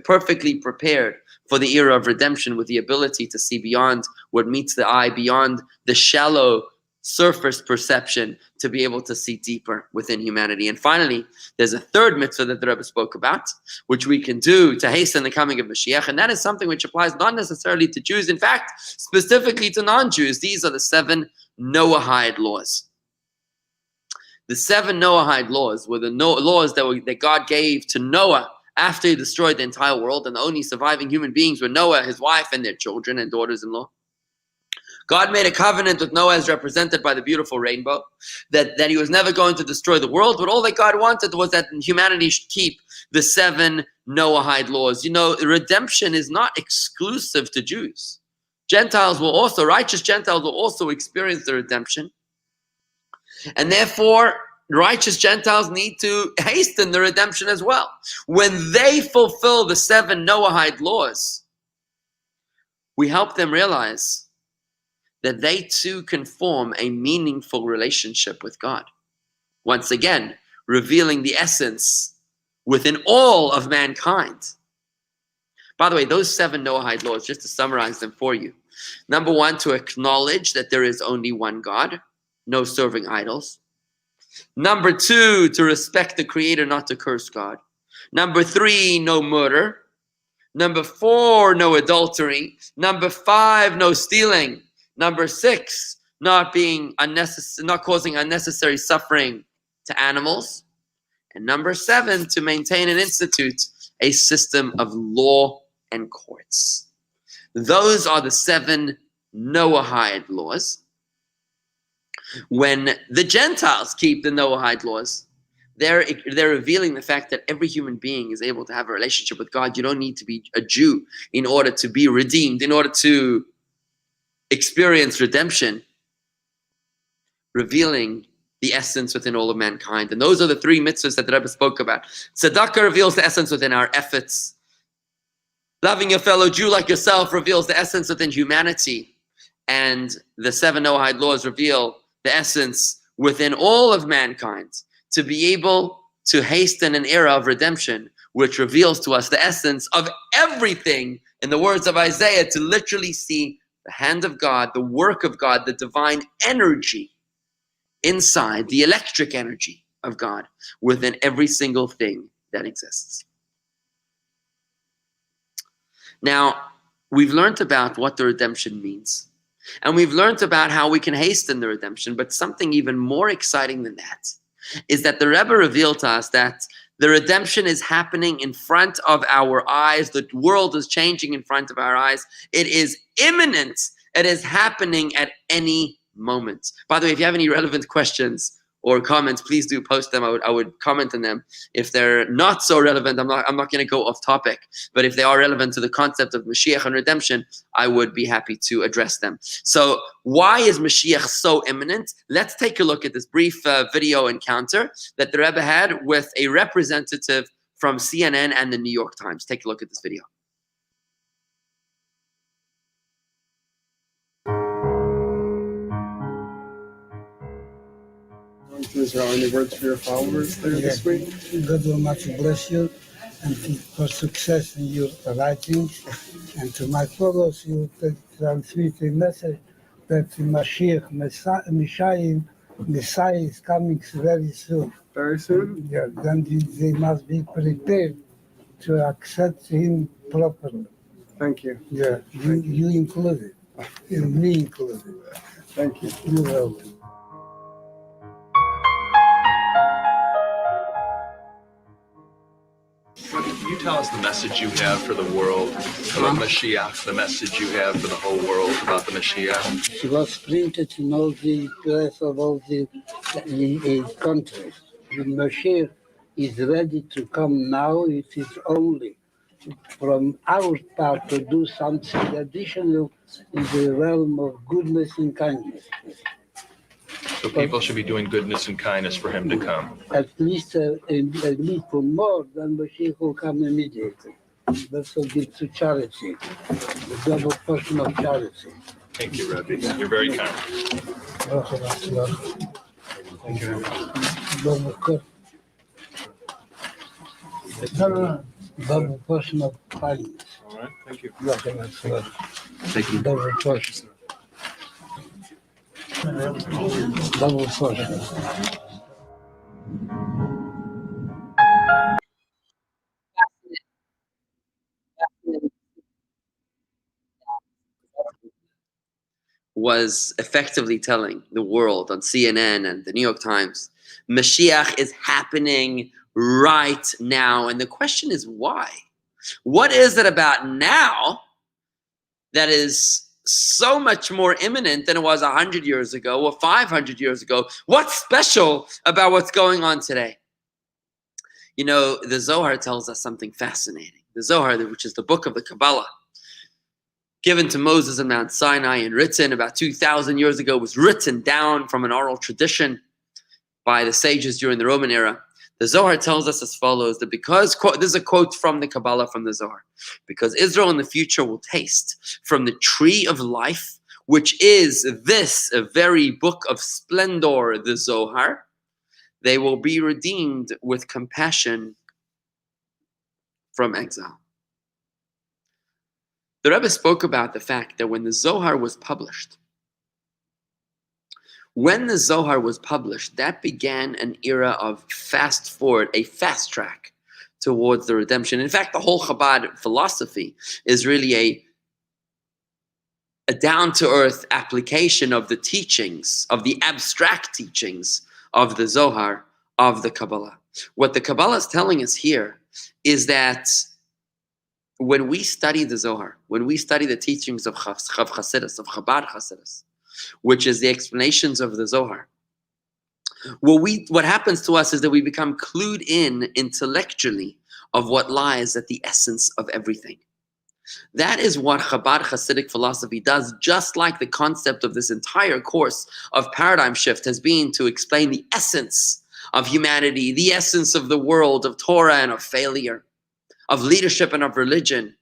perfectly prepared for the era of redemption, with the ability to see beyond what meets the eye, beyond the shallow surface perception, to be able to see deeper within humanity. And finally, there's a third mitzvah that the Rebbe spoke about, which we can do to hasten the coming of Mashiach, and that is something which applies not necessarily to Jews, in fact, specifically to non-Jews. These are the 7 Noahide Laws. The 7 Noahide Laws were the laws that God gave to Noah after he destroyed the entire world, and the only surviving human beings were Noah, his wife, and their children and daughters-in-law. God made a covenant with Noah, as represented by the beautiful rainbow, that he was never going to destroy the world, but all that God wanted was that humanity should keep the 7 Noahide laws. You know, redemption is not exclusive to Jews. righteous Gentiles will also experience the redemption. And therefore, righteous Gentiles need to hasten the redemption as well. When they fulfill the 7 Noahide laws, we help them realize that they too can form a meaningful relationship with God. Once again, revealing the essence within all of mankind. By the way, those 7 Noahide laws, just to summarize them for you. Number 1, to acknowledge that there is only one God, no serving idols. Number 2, to respect the Creator, not to curse God. Number 3, no murder. Number 4, no adultery. Number 5, no stealing. Number 6, not causing unnecessary suffering to animals. And number 7, to maintain and institute a system of law and courts. Those are the 7 Noahide laws. When the Gentiles keep the Noahide laws, they're revealing the fact that every human being is able to have a relationship with God. You don't need to be a Jew in order to be redeemed, in order to experience redemption, revealing the essence within all of mankind. And those are the 3 mitzvahs that the Rebbe spoke about. Sadaka reveals the essence within our efforts. Loving a fellow Jew like yourself reveals the essence within humanity. And the 7 Noahide laws reveal the essence within all of mankind, to be able to hasten an era of redemption, which reveals to us the essence of everything, in the words of Isaiah, to literally see the hand of God, the work of God, the divine energy inside, the electric energy of God within every single thing that exists. Now, we've learned about what the redemption means. And we've learned about how we can hasten the redemption, but something even more exciting than that is that the Rebbe revealed to us that the redemption is happening in front of our eyes. The world is changing in front of our eyes. It is imminent. It is happening at any moment. By the way, if you have any relevant questions or comments, please do post them. I would comment on them. If they're not so relevant, I'm not going to go off topic. But if they are relevant to the concept of Mashiach and redemption, I would be happy to address them. So why is Mashiach so imminent? Let's take a look at this brief video encounter that the Rebbe had with a representative from CNN and the New York Times. Take a look at this video. Is there any words for your followers there this week? God will much bless you and for success in your writings. And to my followers, you transmit a message that Mashiach, Messiah is coming very soon. Very soon? Yeah, then they must be prepared to accept him properly. Thank you. Yeah, you included, and me included. Thank you. You're welcome. Can you tell us the message you have for the world about Mashiach, the message you have for the whole world about the Mashiach? It was printed in all the press of all the countries. The Mashiach is ready to come now. It is only from our part to do something additional in the realm of goodness and kindness. So people should be doing goodness and kindness for him to come. At least for more than Mashiach will come immediately. That's what gives to charity, the double portion of charity. Thank you, Rabbi. You're very kind. Thank you. Double portion of kindness. All right. Thank you. Thank you. Double portion. Double portion. Was effectively telling the world on CNN and the New York Times, Mashiach is happening right now. And the question is why? What is it about now that is so much more imminent than it was 100 years ago or 500 years ago? What's special about what's going on today? You know, the Zohar tells us something fascinating. The Zohar, which is the book of the Kabbalah, given to Moses in Mount Sinai and written about 2,000 years ago, was written down from an oral tradition by the sages during the Roman era. The Zohar tells us as follows, that because, this is a quote from the Kabbalah from the Zohar, because Israel in the future will taste from the tree of life, which is this very book of splendor, the Zohar, they will be redeemed with compassion from exile. The Rebbe spoke about the fact that when the Zohar was published, that began an era of fast forward, a fast track towards the redemption. In fact, the whole Chabad philosophy is really a down-to-earth application of the teachings, of the abstract teachings of the Zohar, of the Kabbalah. What the Kabbalah is telling us here is that when we study the Zohar, when we study the teachings of Chassidus, of Chabad Chassidus, which is the explanations of the Zohar, what happens to us is that we become clued in intellectually of what lies at the essence of everything. That is what Chabad Hasidic philosophy does, just like the concept of this entire course of paradigm shift has been to explain the essence of humanity, the essence of the world, of Torah and of failure, of leadership and of religion.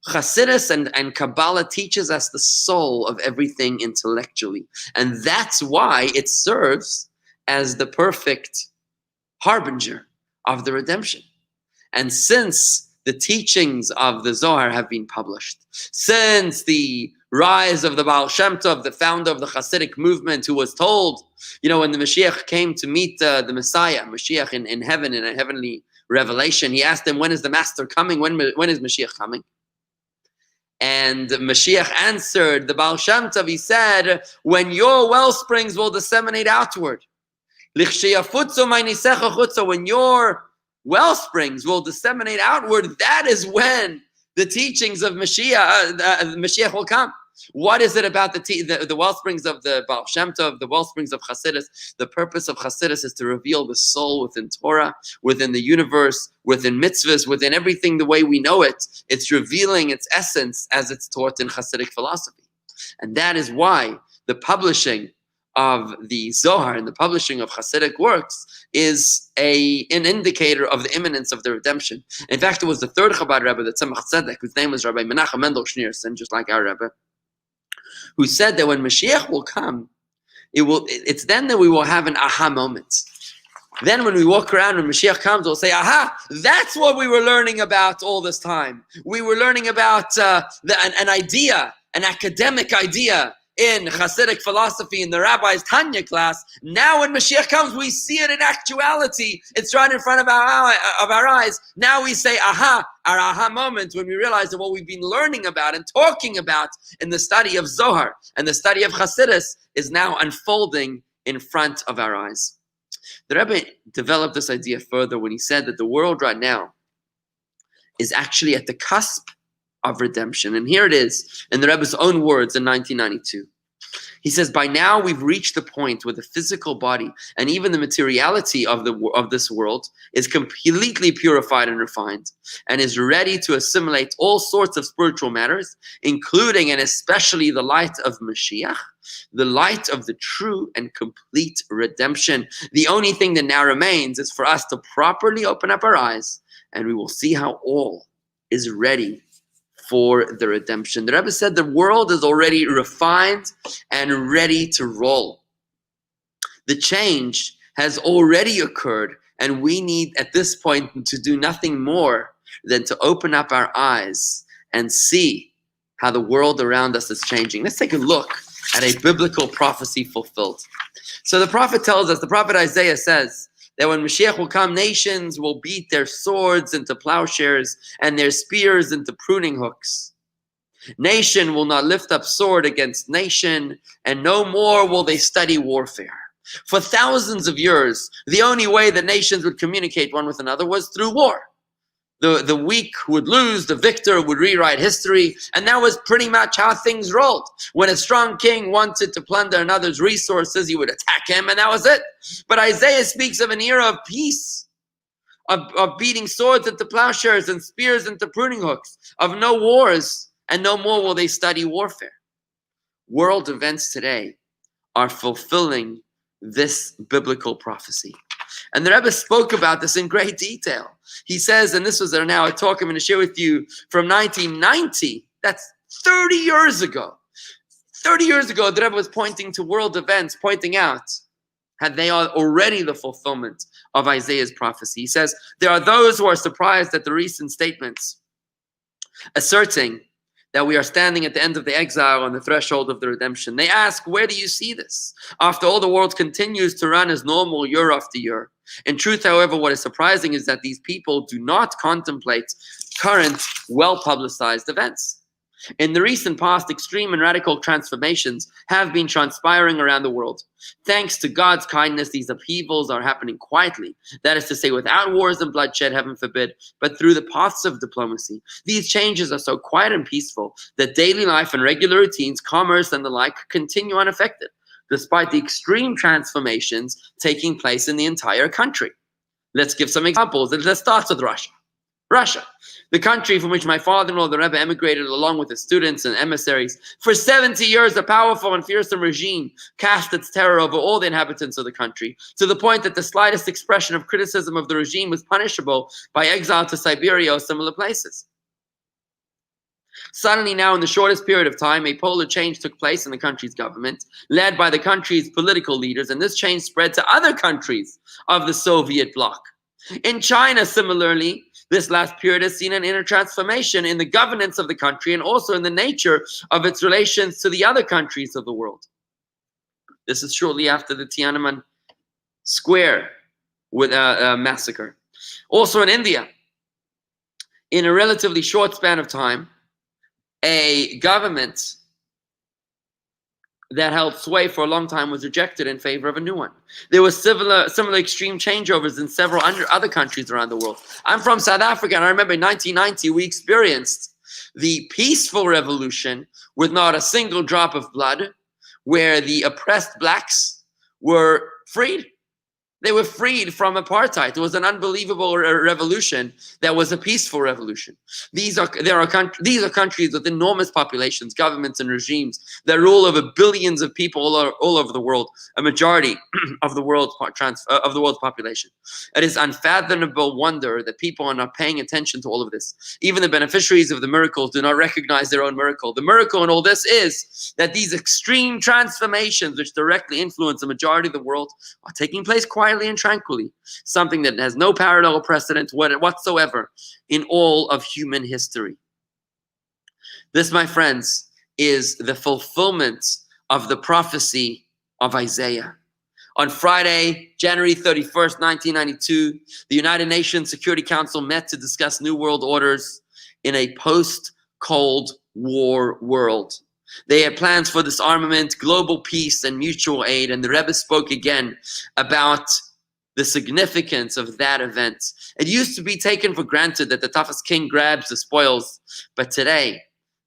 Hasidus and Kabbalah teaches us the soul of everything intellectually. And that's why it serves as the perfect harbinger of the redemption. And since the teachings of the Zohar have been published, since the rise of the Baal Shem Tov, the founder of the Hasidic movement, who was told, when the Mashiach came to meet the Messiah, Mashiach in heaven, in a heavenly revelation, he asked him, when is the Master coming? When is Mashiach coming? And Mashiach answered the Baal Shem Tov, he said, when your well springs will disseminate outward. When your well springs will disseminate outward, that is when the teachings of Mashiach will come. What is it about the well springs of the Baal Shem Tov, the well springs of Hasidus? The purpose of Hasidus is to reveal the soul within Torah, within the universe, within mitzvahs, within everything the way we know it. It's revealing its essence as it's taught in Hasidic philosophy. And that is why the publishing of the Zohar and the publishing of Hasidic works is an indicator of the imminence of the redemption. In fact, it was the third Chabad Rebbe, the Tzemach Tzedek, whose name was Rabbi Menachem Mendel Schneerson, just like our Rebbe, who said that when Mashiach will come, it's then that we will have an aha moment. Then when we walk around when Mashiach comes, we'll say, aha, that's what we were learning about all this time. We were learning about an idea, an academic idea in Hasidic philosophy in the rabbi's Tanya class. Now when Mashiach comes, we see it in actuality. It's right in front of our eyes. Now we say, aha, our aha moment when we realize that what we've been learning about and talking about in the study of Zohar and the study of Hasidus is now unfolding in front of our eyes. The Rebbe developed this idea further when he said that the world right now is actually at the cusp of redemption. And here it is in the Rebbe's own words in 1992. He says, by now we've reached the point where the physical body and even the materiality of this world is completely purified and refined and is ready to assimilate all sorts of spiritual matters, including and especially the light of Mashiach, the light of the true and complete redemption. The only thing that now remains is for us to properly open up our eyes, and we will see how all is ready for the redemption. The Rebbe said the world is already refined and ready to roll. The change has already occurred, and we need at this point to do nothing more than to open up our eyes and see how the world around us is changing. Let's take a look at a biblical prophecy fulfilled. So the prophet tells us, the prophet Isaiah says, that when Mashiach will come, nations will beat their swords into plowshares and their spears into pruning hooks. Nation will not lift up sword against nation, and no more will they study warfare. For thousands of years, the only way that nations would communicate one with another was through war. The weak would lose, the victor would rewrite history, and that was pretty much how things rolled. When a strong king wanted to plunder another's resources, he would attack him, and that was it. But Isaiah speaks of an era of peace, of beating swords into plowshares and spears into pruning hooks, of no wars and no more will they study warfare. World events today are fulfilling this biblical prophecy. And the Rebbe spoke about this in great detail. He says, and this was now a talk I'm going to share with you from 1990. That's 30 years ago. 30 years ago, the Rebbe was pointing to world events, pointing out how they are already the fulfillment of Isaiah's prophecy. He says, there are those who are surprised at the recent statements asserting that we are standing at the end of the exile on the threshold of the redemption. They ask, where do you see this? After all, the world continues to run as normal year after year. In truth, however, what is surprising is that these people do not contemplate current, well-publicized events. In the recent past, extreme and radical transformations have been transpiring around the world. Thanks to God's kindness, these upheavals are happening quietly. That is to say, without wars and bloodshed, heaven forbid, but through the paths of diplomacy. These changes are so quiet and peaceful that daily life and regular routines, commerce and the like, continue unaffected, despite the extreme transformations taking place in the entire country. Let's give some examples. Let's start with Russia. Russia, the country from which my father-in-law, the Rebbe, emigrated along with his students and emissaries. For 70 years, a powerful and fearsome regime cast its terror over all the inhabitants of the country, to the point that the slightest expression of criticism of the regime was punishable by exile to Siberia or similar places. Suddenly now, in the shortest period of time, a polar change took place in the country's government, led by the country's political leaders, and this change spread to other countries of the Soviet bloc. In China, similarly, this last period has seen an inner transformation in the governance of the country and also in the nature of its relations to the other countries of the world. This is shortly after the Tiananmen Square with a massacre. Also in India, in a relatively short span of time, a government that held sway for a long time was rejected in favor of a new one. There were similar extreme changeovers in several other countries around the world. I'm from South Africa, and I remember in 1990 we experienced the peaceful revolution with not a single drop of blood, where the oppressed blacks were freed. They were freed from apartheid. It was an unbelievable revolution that was a peaceful revolution. These are countries with enormous populations, governments, and regimes that rule over billions of people all over the world, a majority of the world's population. It is unfathomable wonder that people are not paying attention to all of this. Even the beneficiaries of the miracles do not recognize their own miracle. The miracle in all this is that these extreme transformations, which directly influence the majority of the world, are taking place quietly and tranquilly, something that has no parallel or precedent whatsoever in all of human history. This, my friends, is the fulfillment of the prophecy of Isaiah. On Friday, January 31st, 1992, the United Nations Security Council met to discuss new world orders in a post-Cold War world. They had plans for disarmament, global peace, and mutual aid, and the Rebbe spoke again about the significance of that event. It used to be taken for granted that the toughest king grabs the spoils, but today,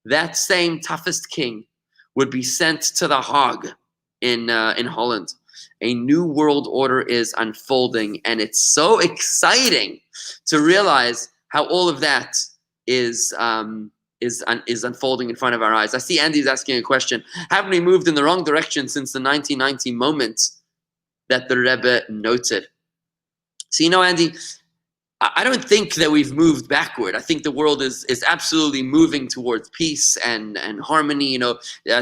that same toughest king would be sent to the Hague in Holland. A new world order is unfolding, and it's so exciting to realize how all of that is unfolding in front of our eyes. I see Andy's asking a question. Haven't we moved in the wrong direction since the 1990 moment that the Rebbe noted? So, Andy, I don't think that we've moved backward. I think the world is absolutely moving towards peace and harmony.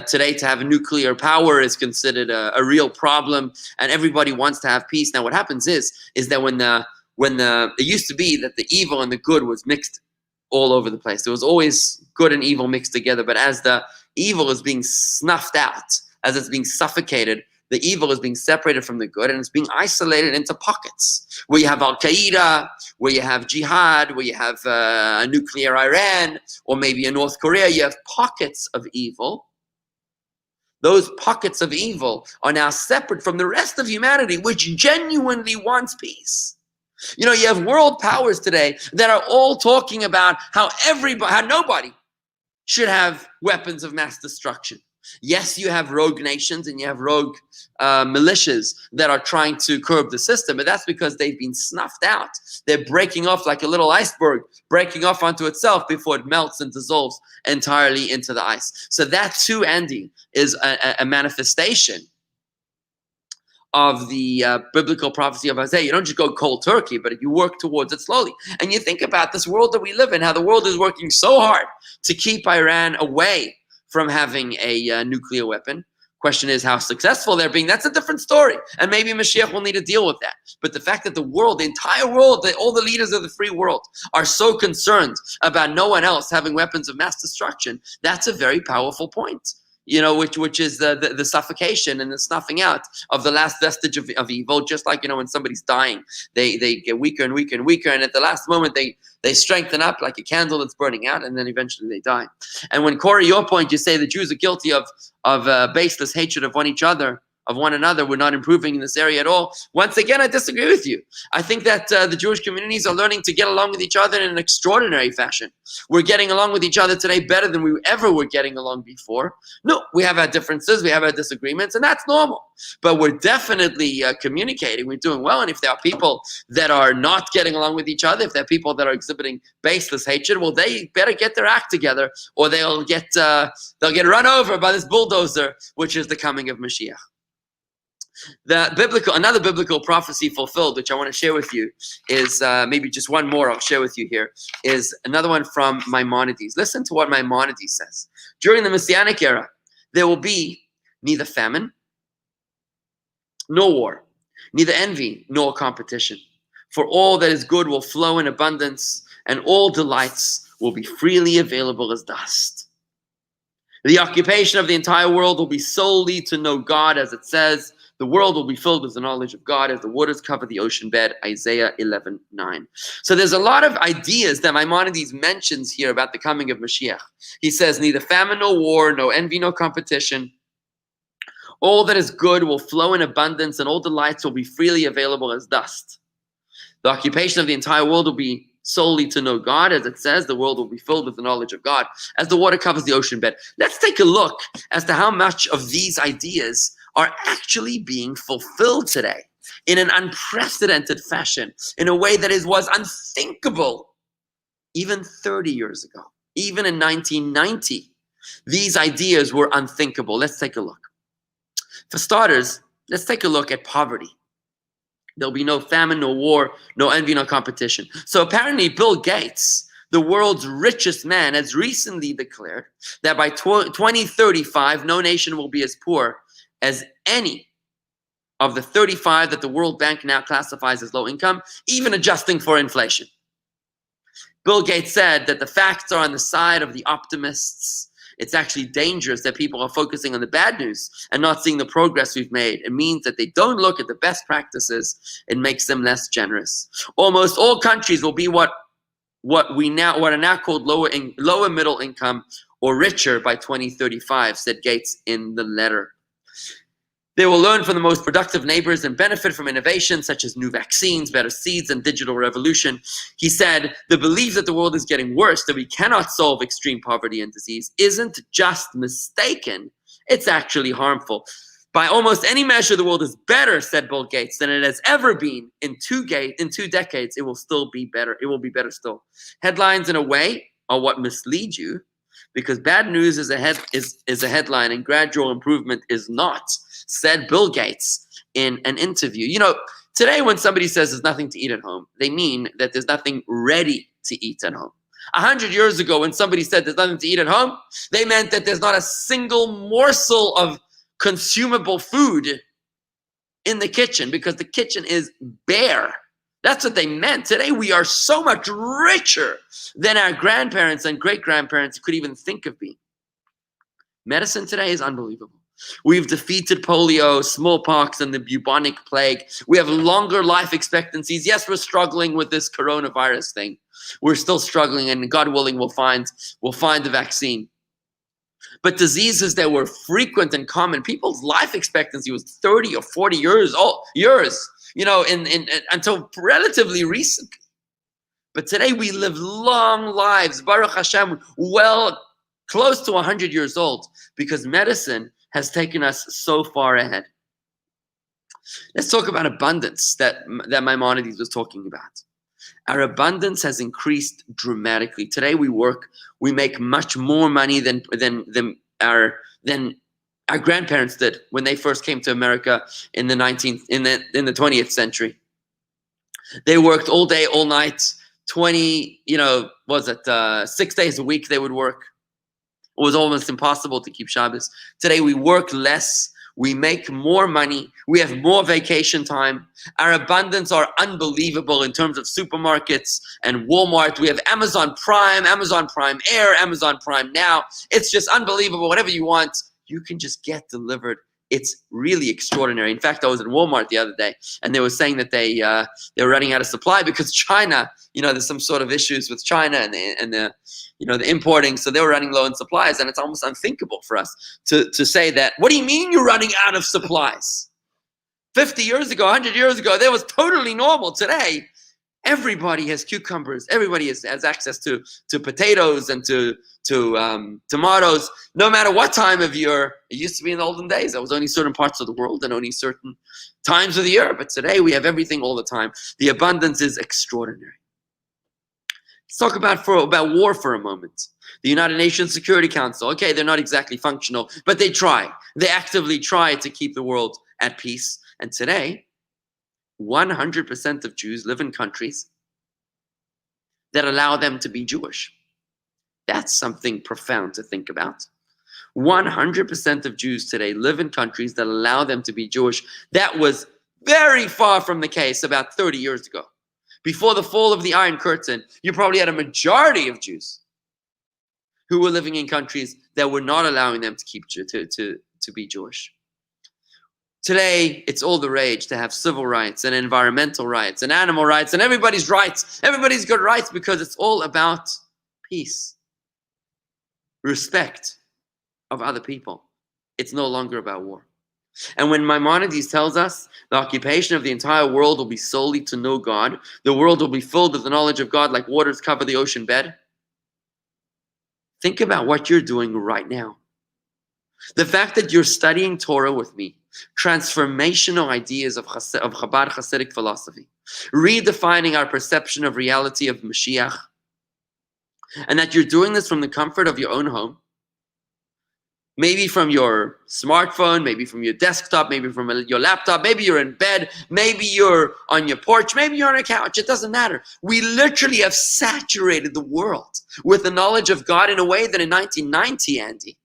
Today to have nuclear power is considered a real problem, and everybody wants to have peace. Now, what happens is that when it used to be that the evil and the good was mixed all over the place. There was always good and evil mixed together, but as the evil is being snuffed out, as it's being suffocated, the evil is being separated from the good, and it's being isolated into pockets, where you have Al-Qaeda, where you have jihad, where you have a nuclear Iran, or maybe a North Korea. You have pockets of evil. Those pockets of evil are now separate from the rest of humanity, which genuinely wants peace. You have world powers today that are all talking about how nobody should have weapons of mass destruction. Yes, you have rogue nations and you have rogue militias that are trying to curb the system, but that's because they've been snuffed out. They're breaking off like a little iceberg, breaking off onto itself before it melts and dissolves entirely into the ice. So that too, Andy, is a manifestation of the biblical prophecy of Isaiah. You don't just go cold turkey, but you work towards it slowly. And you think about this world that we live in, how the world is working so hard to keep Iran away from having a nuclear weapon. Question is how successful they're being. That's a different story. And maybe Mashiach will need to deal with that. But the fact that the world, the entire world, all the leaders of the free world are so concerned about no one else having weapons of mass destruction, that's a very powerful point. Which is the suffocation and the snuffing out of the last vestige of evil. Just like, when somebody's dying, they get weaker and weaker and weaker. And at the last moment, they strengthen up like a candle that's burning out, and then eventually they die. And when, Corey, your point, you say the Jews are guilty of baseless hatred of one another, we're not improving in this area at all. Once again, I disagree with you. I think that the Jewish communities are learning to get along with each other in an extraordinary fashion. We're getting along with each other today better than we ever were getting along before. No, we have our differences, we have our disagreements, and that's normal. But we're definitely communicating, we're doing well. And if there are people that are not getting along with each other, if there are people that are exhibiting baseless hatred, well, they better get their act together, or they'll get run over by this bulldozer, which is the coming of Mashiach. Another biblical prophecy fulfilled, which I want to share with you, is maybe just one more I'll share with you here, is another one from Maimonides. Listen to what Maimonides says. During the Messianic era, there will be neither famine nor war, neither envy nor competition. For all that is good will flow in abundance, and all delights will be freely available as dust. The occupation of the entire world will be solely to know God, as it says, the world will be filled with the knowledge of God as the waters cover the ocean bed, Isaiah 11:9. So there's a lot of ideas that Maimonides mentions here about the coming of Mashiach. He says, neither famine nor war, no envy, no competition. All that is good will flow in abundance, and all delights will be freely available as dust. The occupation of the entire world will be solely to know God, as it says, the world will be filled with the knowledge of God as the water covers the ocean bed. Let's take a look as to how much of these ideas are actually being fulfilled today in an unprecedented fashion, in a way that was unthinkable even 30 years ago. Even in 1990, these ideas were unthinkable. Let's take a look. For starters, let's take a look at poverty. There'll be no famine, no war, no envy, no competition. So apparently Bill Gates, the world's richest man, has recently declared that by 2035, no nation will be as poor as any of the 35 that the World Bank now classifies as low income, even adjusting for inflation. Bill Gates said that the facts are on the side of the optimists. It's actually dangerous that people are focusing on the bad news and not seeing the progress we've made. It means that they don't look at the best practices. It makes them less generous. Almost all countries will be what are now called lower middle income or richer by 2035, said Gates in the letter. They will learn from the most productive neighbors and benefit from innovations such as new vaccines, better seeds, and digital revolution. He said, the belief that the world is getting worse, that we cannot solve extreme poverty and disease, isn't just mistaken, it's actually harmful. By almost any measure, the world is better, said Bill Gates, than it has ever been. In 2 decades, it will still be better. It will be better still. Headlines, in a way, are what mislead you, because bad news is a headline and gradual improvement is not, said Bill Gates in an interview. Today when somebody says there's nothing to eat at home, they mean that there's nothing ready to eat at home. 100 years ago, when somebody said there's nothing to eat at home, they meant that there's not a single morsel of consumable food in the kitchen, because the kitchen is bare. That's what they meant. Today, we are so much richer than our grandparents and great-grandparents could even think of being. Medicine today is unbelievable. We've defeated polio, smallpox, and the bubonic plague. We have longer life expectancies. Yes, we're struggling with this coronavirus thing. We're still struggling, and God willing, we'll find the vaccine. But diseases that were frequent and common, people's life expectancy was 30 or 40 years, until relatively recently. But today we live long lives, Baruch Hashem, well close to 100 years old, because medicine has taken us so far ahead. Let's talk about abundance that Maimonides was talking about. Our abundance has increased dramatically. Today we make much more money than our grandparents did when they first came to America in the 20th century. They worked all day, all night, 6 days a week they would work. It was almost impossible to keep Shabbos. Today we work less, we make more money, we have more vacation time. Our abundance are unbelievable in terms of supermarkets and Walmart. We have Amazon Prime Air, Amazon Prime Now. It's just unbelievable. Whatever you want, you can just get delivered. It's really extraordinary. In fact, I was at Walmart the other day, and they were saying that they were running out of supply because China, there's some sort of issues with China and the importing, so they were running low in supplies, and it's almost unthinkable for us to say that. What do you mean you're running out of supplies? 50 years ago, 100 years ago, that was totally normal. Today, everybody has cucumbers. Everybody has access to potatoes and to tomatoes, no matter what time of year. It used to be in the olden days. There was only certain parts of the world and only certain times of the year. But today we have everything all the time. The abundance is extraordinary. Let's talk about war for a moment. The United Nations Security Council. Okay, they're not exactly functional, but they try. They actively try to keep the world at peace. And today, 100% of Jews live in countries that allow them to be Jewish. That's something profound to think about. 100% of Jews today live in countries that allow them to be Jewish. That was very far from the case about 30 years ago. Before the fall of the Iron Curtain, you probably had a majority of Jews who were living in countries that were not allowing them to be Jewish. Today, it's all the rage to have civil rights and environmental rights and animal rights and everybody's rights. Everybody's got rights because it's all about peace, respect of other people. It's no longer about war. And when Maimonides tells us the occupation of the entire world will be solely to know God, the world will be filled with the knowledge of God like waters cover the ocean bed, think about what you're doing right now. The fact that you're studying Torah with me, transformational ideas of Chabad Hasidic philosophy, redefining our perception of reality of Mashiach, and that you're doing this from the comfort of your own home, maybe from your smartphone, maybe from your desktop, maybe from your laptop, maybe you're in bed, maybe you're on your porch, maybe you're on a couch, it doesn't matter. We literally have saturated the world with the knowledge of God in a way that in 1990, Andy,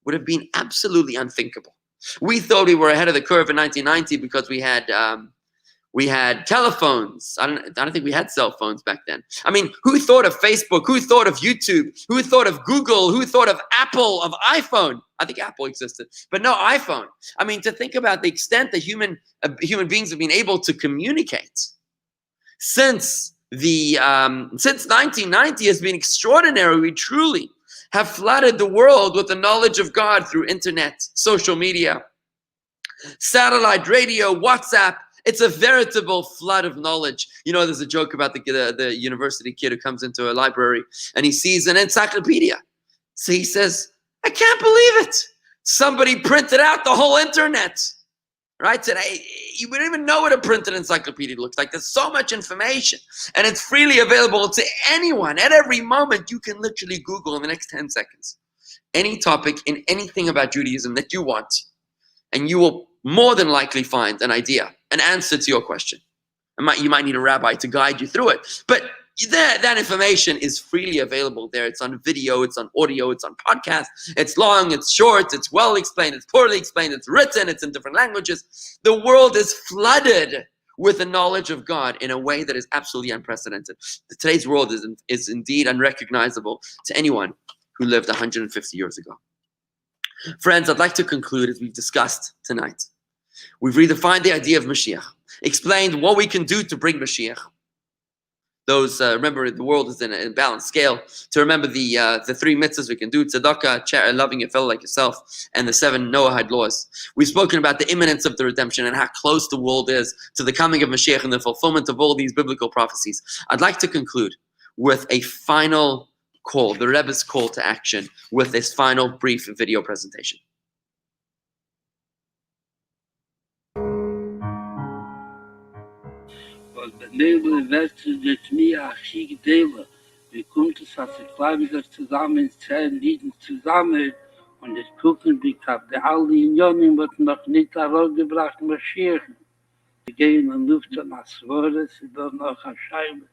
would have been absolutely unthinkable. We thought we were ahead of the curve in 1990 because we had telephones. I don't think we had cell phones back then. I mean, who thought of Facebook? Who thought of YouTube? Who thought of Google? Who thought of Apple, of iPhone? I think Apple existed, but no iPhone. I mean, to think about the extent that human beings have been able to communicate since 1990 has been extraordinary. We truly have flooded the world with the knowledge of God through internet, social media, satellite radio, WhatsApp. It's a veritable flood of knowledge. There's a joke about the university kid who comes into a library and he sees an encyclopedia. So he says, I can't believe it. Somebody printed out the whole internet. Right? Today, you wouldn't even know what a printed encyclopedia looks like. There's so much information, and it's freely available to anyone. At every moment, you can literally Google in the next 10 seconds any topic in anything about Judaism that you want, and you will more than likely find an idea, an answer to your question. You might need a rabbi to guide you through it, but that information is freely available there. It's on video, it's on audio, it's on podcast. It's long, it's short, it's well explained, it's poorly explained, it's written, it's in different languages. The world is flooded with the knowledge of God in a way that is absolutely unprecedented. Today's world is indeed unrecognizable to anyone who lived 150 years ago. Friends, I'd like to conclude as we've discussed tonight. We've redefined the idea of Mashiach, explained what we can do to bring Mashiach. Remember, the world is in a balanced scale. To remember the 3 mitzvahs we can do: Sadaka, loving your fellow like yourself, and the 7 Noahide Laws. We've spoken about the imminence of the redemption and how close the world is to the coming of Mashiach and the fulfillment of all these biblical prophecies. I'd like to conclude with a final call, the Rebbe's call to action, with this final brief video presentation. was benebelt wird der Knie achig dele. Wie kommt es, als die Gläubiger zusammen zählen, liegen zusammen und es gucken, wie kap der alle Unionen wird noch nicht herausgebracht, Mashiach. Wir gehen in Luft an das Wort, sie doch noch eine Scheibe,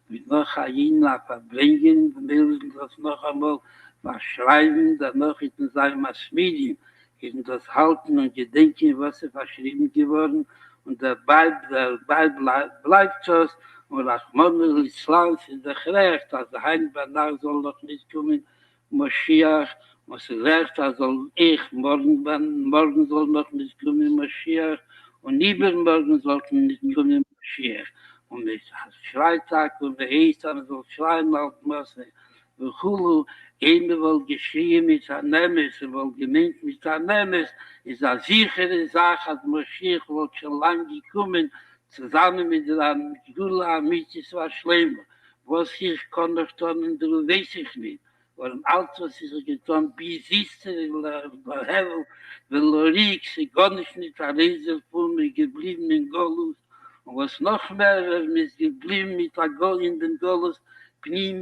mit noch ein Jena verbringen, wir müssen das noch einmal was schreiben, dann noch in seinem Masmedien, in das Halten und Gedenken, was verschrieben geworden, und der Bible bleibt das, und Rahman al-Islam ist das Recht, also ein Banach soll noch nicht kommen, Mashiach, was recht, also morgen soll noch nicht kommen, Mashiach, und übermorgen sollten nicht kommen, Mashiach. Und es hat Freitag, und der Eistern soll schreien, Altmasse, und Hulu, einer wohl geschrien mit Anemes, wohl gemeint mit Anemes, ist eine sichere Sache, dass Mashiach wohl schon lange gekommen, zusammen mit der Gula Mitzvah schlimm. Was ich kann noch tun, du weiß ich nicht. Und alles, was ich getan, bis ist Hevel, Velorik, sie gar nicht ein Reise von mir geblieben in Golus. Und was noch mehr, wir ist geblieben mit der Gol in den Golus, bin ich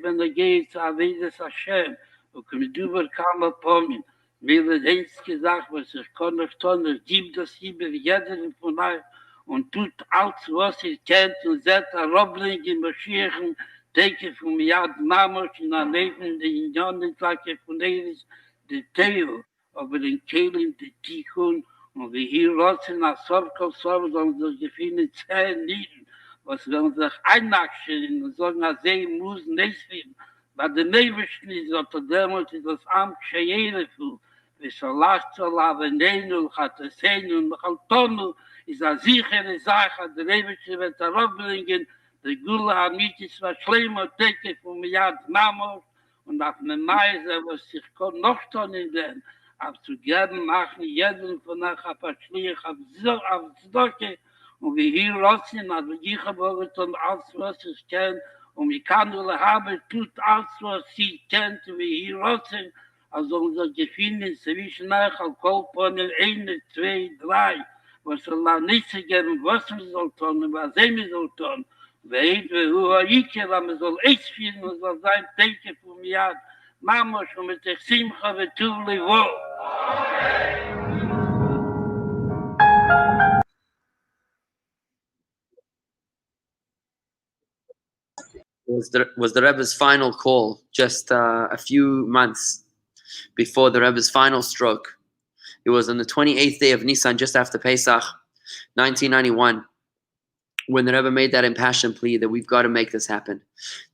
wenn geht zu Avedes Hashem. Und kommt über Kama Pomin. Mir wird eins gesagt, was ich kann noch tun, es gibt das über jeden von euch, und tut alles, was ihr kennt, und seht ein Robling in Mashiach, denke von Yad Mamos in der Leben, die Unionentage von Eris, die Teo, aber den Kehlen, die Tichun, und wie hier rotzen, als Sorkel, sollen sich gefühlen 10 Nieden, was werden sich einnaschen und sagen, als sie muss nicht werden. Bei den Nebensten ist unter damals das Amt Scheiere für, wie Salach, Venenu, Chatesenu, und Chaltonu, ist eine sichere Sache, der Nebensten wird heraufbringen, der Gula Amitis war schlimm und Decke von Yad Mamos, und auf eine Meise, was sich kann noch tun in den, aber zu gerne machen, jeden von nach Verschliech auf Sadaka, und wie hier rotzen, also ich habe und alles, was ich kenne, und ich kann nur haben, tut alles, was sie kennt, wie hier rotzen, also unser Gefühl zwischen euch, Alkoholpanel 1, 2, 3, was Allah nicht zu geben, was wir soll tun, und was wir soll tun, weil man soll echt finden, und soll sein, denke von mir, Mama, schon mit der Simcha, mit Tuvli, wo. Was the Rebbe's final call just a few months before the Rebbe's final stroke. It was on the 28th day of Nisan, just after Pesach, 1991, when the Rebbe made that impassioned plea that we've got to make this happen.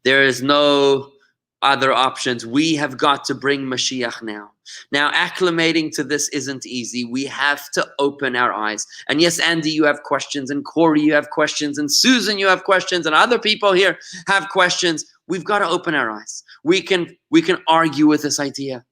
There is no other options. We have got to bring Mashiach now. Now, acclimating to this isn't easy. We have to open our eyes. And yes, Andy, you have questions, and Corey, you have questions, and Susan, you have questions, and other people here have questions. We've got to open our eyes. We can argue with this idea,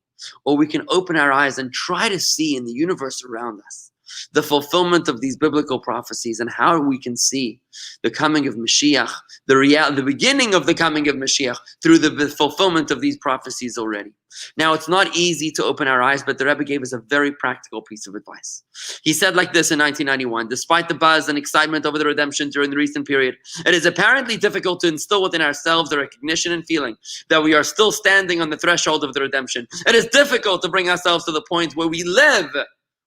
or we can open our eyes and try to see in the universe around us the fulfillment of these biblical prophecies, and how we can see the coming of Mashiach, the beginning of the coming of Mashiach through the fulfillment of these prophecies already. Now, it's not easy to open our eyes, but the Rebbe gave us a very practical piece of advice. He said like this in 1991, despite the buzz and excitement over the redemption during the recent period, it is apparently difficult to instill within ourselves the recognition and feeling that we are still standing on the threshold of the redemption. It is difficult to bring ourselves to the point where we live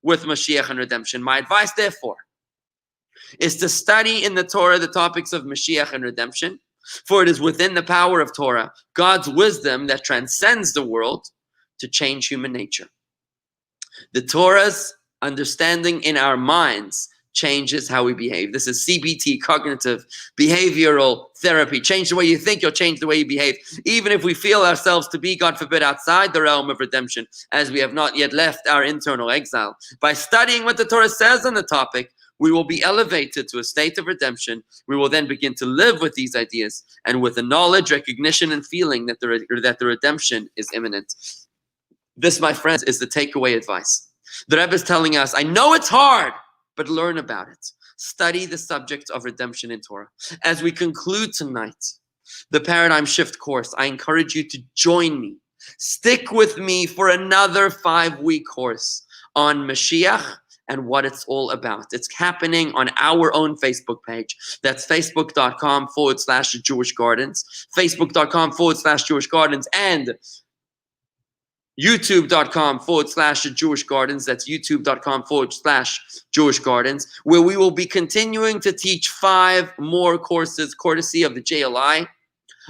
with Mashiach and redemption. My advice, therefore, is to study in the Torah the topics of Mashiach and redemption, for it is within the power of Torah, God's wisdom that transcends the world, to change human nature. The Torah's understanding in our minds changes how we behave. This is CBT, cognitive behavioral therapy. Change the way you think, you'll change the way you behave. Even if we feel ourselves to be, God forbid, outside the realm of redemption, as we have not yet left our internal exile. By studying what the Torah says on the topic, we will be elevated to a state of redemption. We will then begin to live with these ideas, and with the knowledge, recognition, and feeling that the redemption is imminent. This, my friends, is the takeaway advice. The Rebbe is telling us, I know it's hard, but learn about it. Study the subject of redemption in Torah. As we conclude tonight, the Paradigm Shift course. I encourage you to join me. Stick with me for another 5-week course on Mashiach and what it's all about. It's happening on our own Facebook page. That's facebook.com/Jewish Gardens, facebook.com/Jewish Gardens, and youtube.com/Jewish Gardens. That's youtube.com/Jewish Gardens, where we will be continuing to teach 5 more courses courtesy of the JLI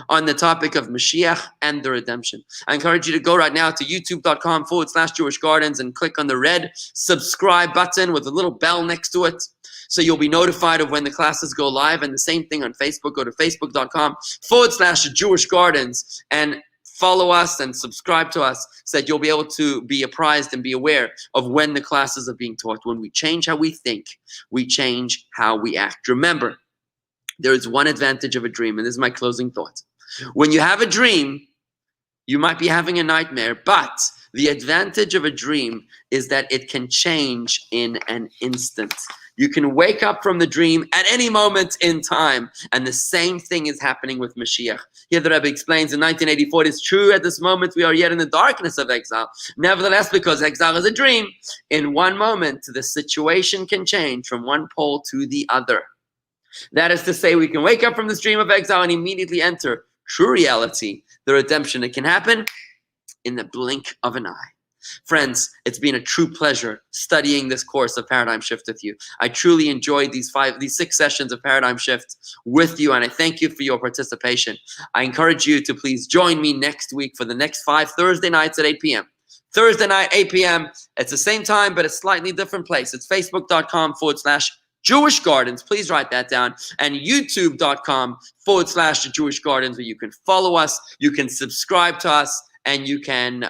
on the topic of Mashiach and the redemption. I encourage you to go right now to youtube.com/Jewish Gardens and click on the red subscribe button with a little bell next to it, so you'll be notified of when the classes go live. And the same thing on Facebook. Go to facebook.com/Jewish Gardens and follow us and subscribe to us, so that you'll be able to be apprised and be aware of when the classes are being taught. When we change how we think, we change how we act. Remember, there is one advantage of a dream, and this is my closing thought. When you have a dream, you might be having a nightmare, but the advantage of a dream is that it can change in an instant. You can wake up from the dream at any moment in time, and the same thing is happening with Mashiach. Here the Rebbe explains in 1984, it is true at this moment we are yet in the darkness of exile. Nevertheless, because exile is a dream, in one moment the situation can change from one pole to the other. That is to say, we can wake up from this dream of exile and immediately enter true reality, the redemption. It can happen in the blink of an eye. Friends, it's been a true pleasure studying this course of Paradigm Shift with you. I truly enjoyed these 6 sessions of Paradigm Shift with you, and I thank you for your participation. I encourage you to please join me next week for the next 5 Thursday nights at 8 p.m. Thursday night, 8 p.m. It's the same time, but a slightly different place. It's facebook.com/Jewish Gardens. Please write that down. And youtube.com/Jewish Gardens, where you can follow us, you can subscribe to us, and you can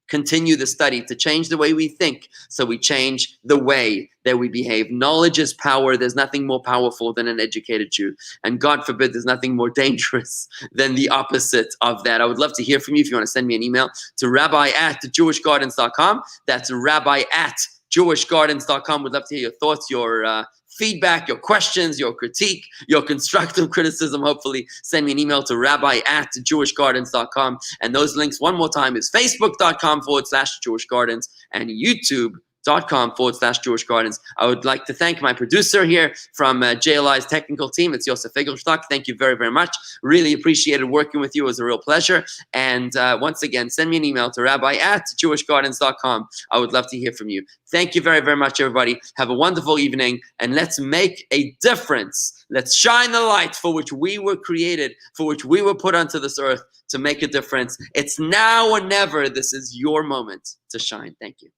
continue the study to change the way we think, so we change the way that we behave. Knowledge is power. There's nothing more powerful than an educated Jew. And God forbid, there's nothing more dangerous than the opposite of that. I would love to hear from you. If you want to send me an email to rabbi@jewishgardens.com. That's rabbi@jewishgardens.com. We'd love to hear your thoughts, your feedback, your questions, your critique, your constructive criticism. Hopefully, send me an email to rabbi@jewishgardens.com. And those links, one more time, is facebook.com/Jewish Gardens and youtube.com/Jewish Gardens. I would like to thank my producer here from JLI's technical team. It's Yosef Egelstock. Thank you very, very much. Really appreciated working with you. It was a real pleasure. And once again, send me an email to rabbi@jewishgardens.com. I would love to hear from you. Thank you very, very much, everybody. Have a wonderful evening, and let's make a difference. Let's shine the light for which we were created, for which we were put onto this earth to make a difference. It's now or never. This is your moment to shine. Thank you.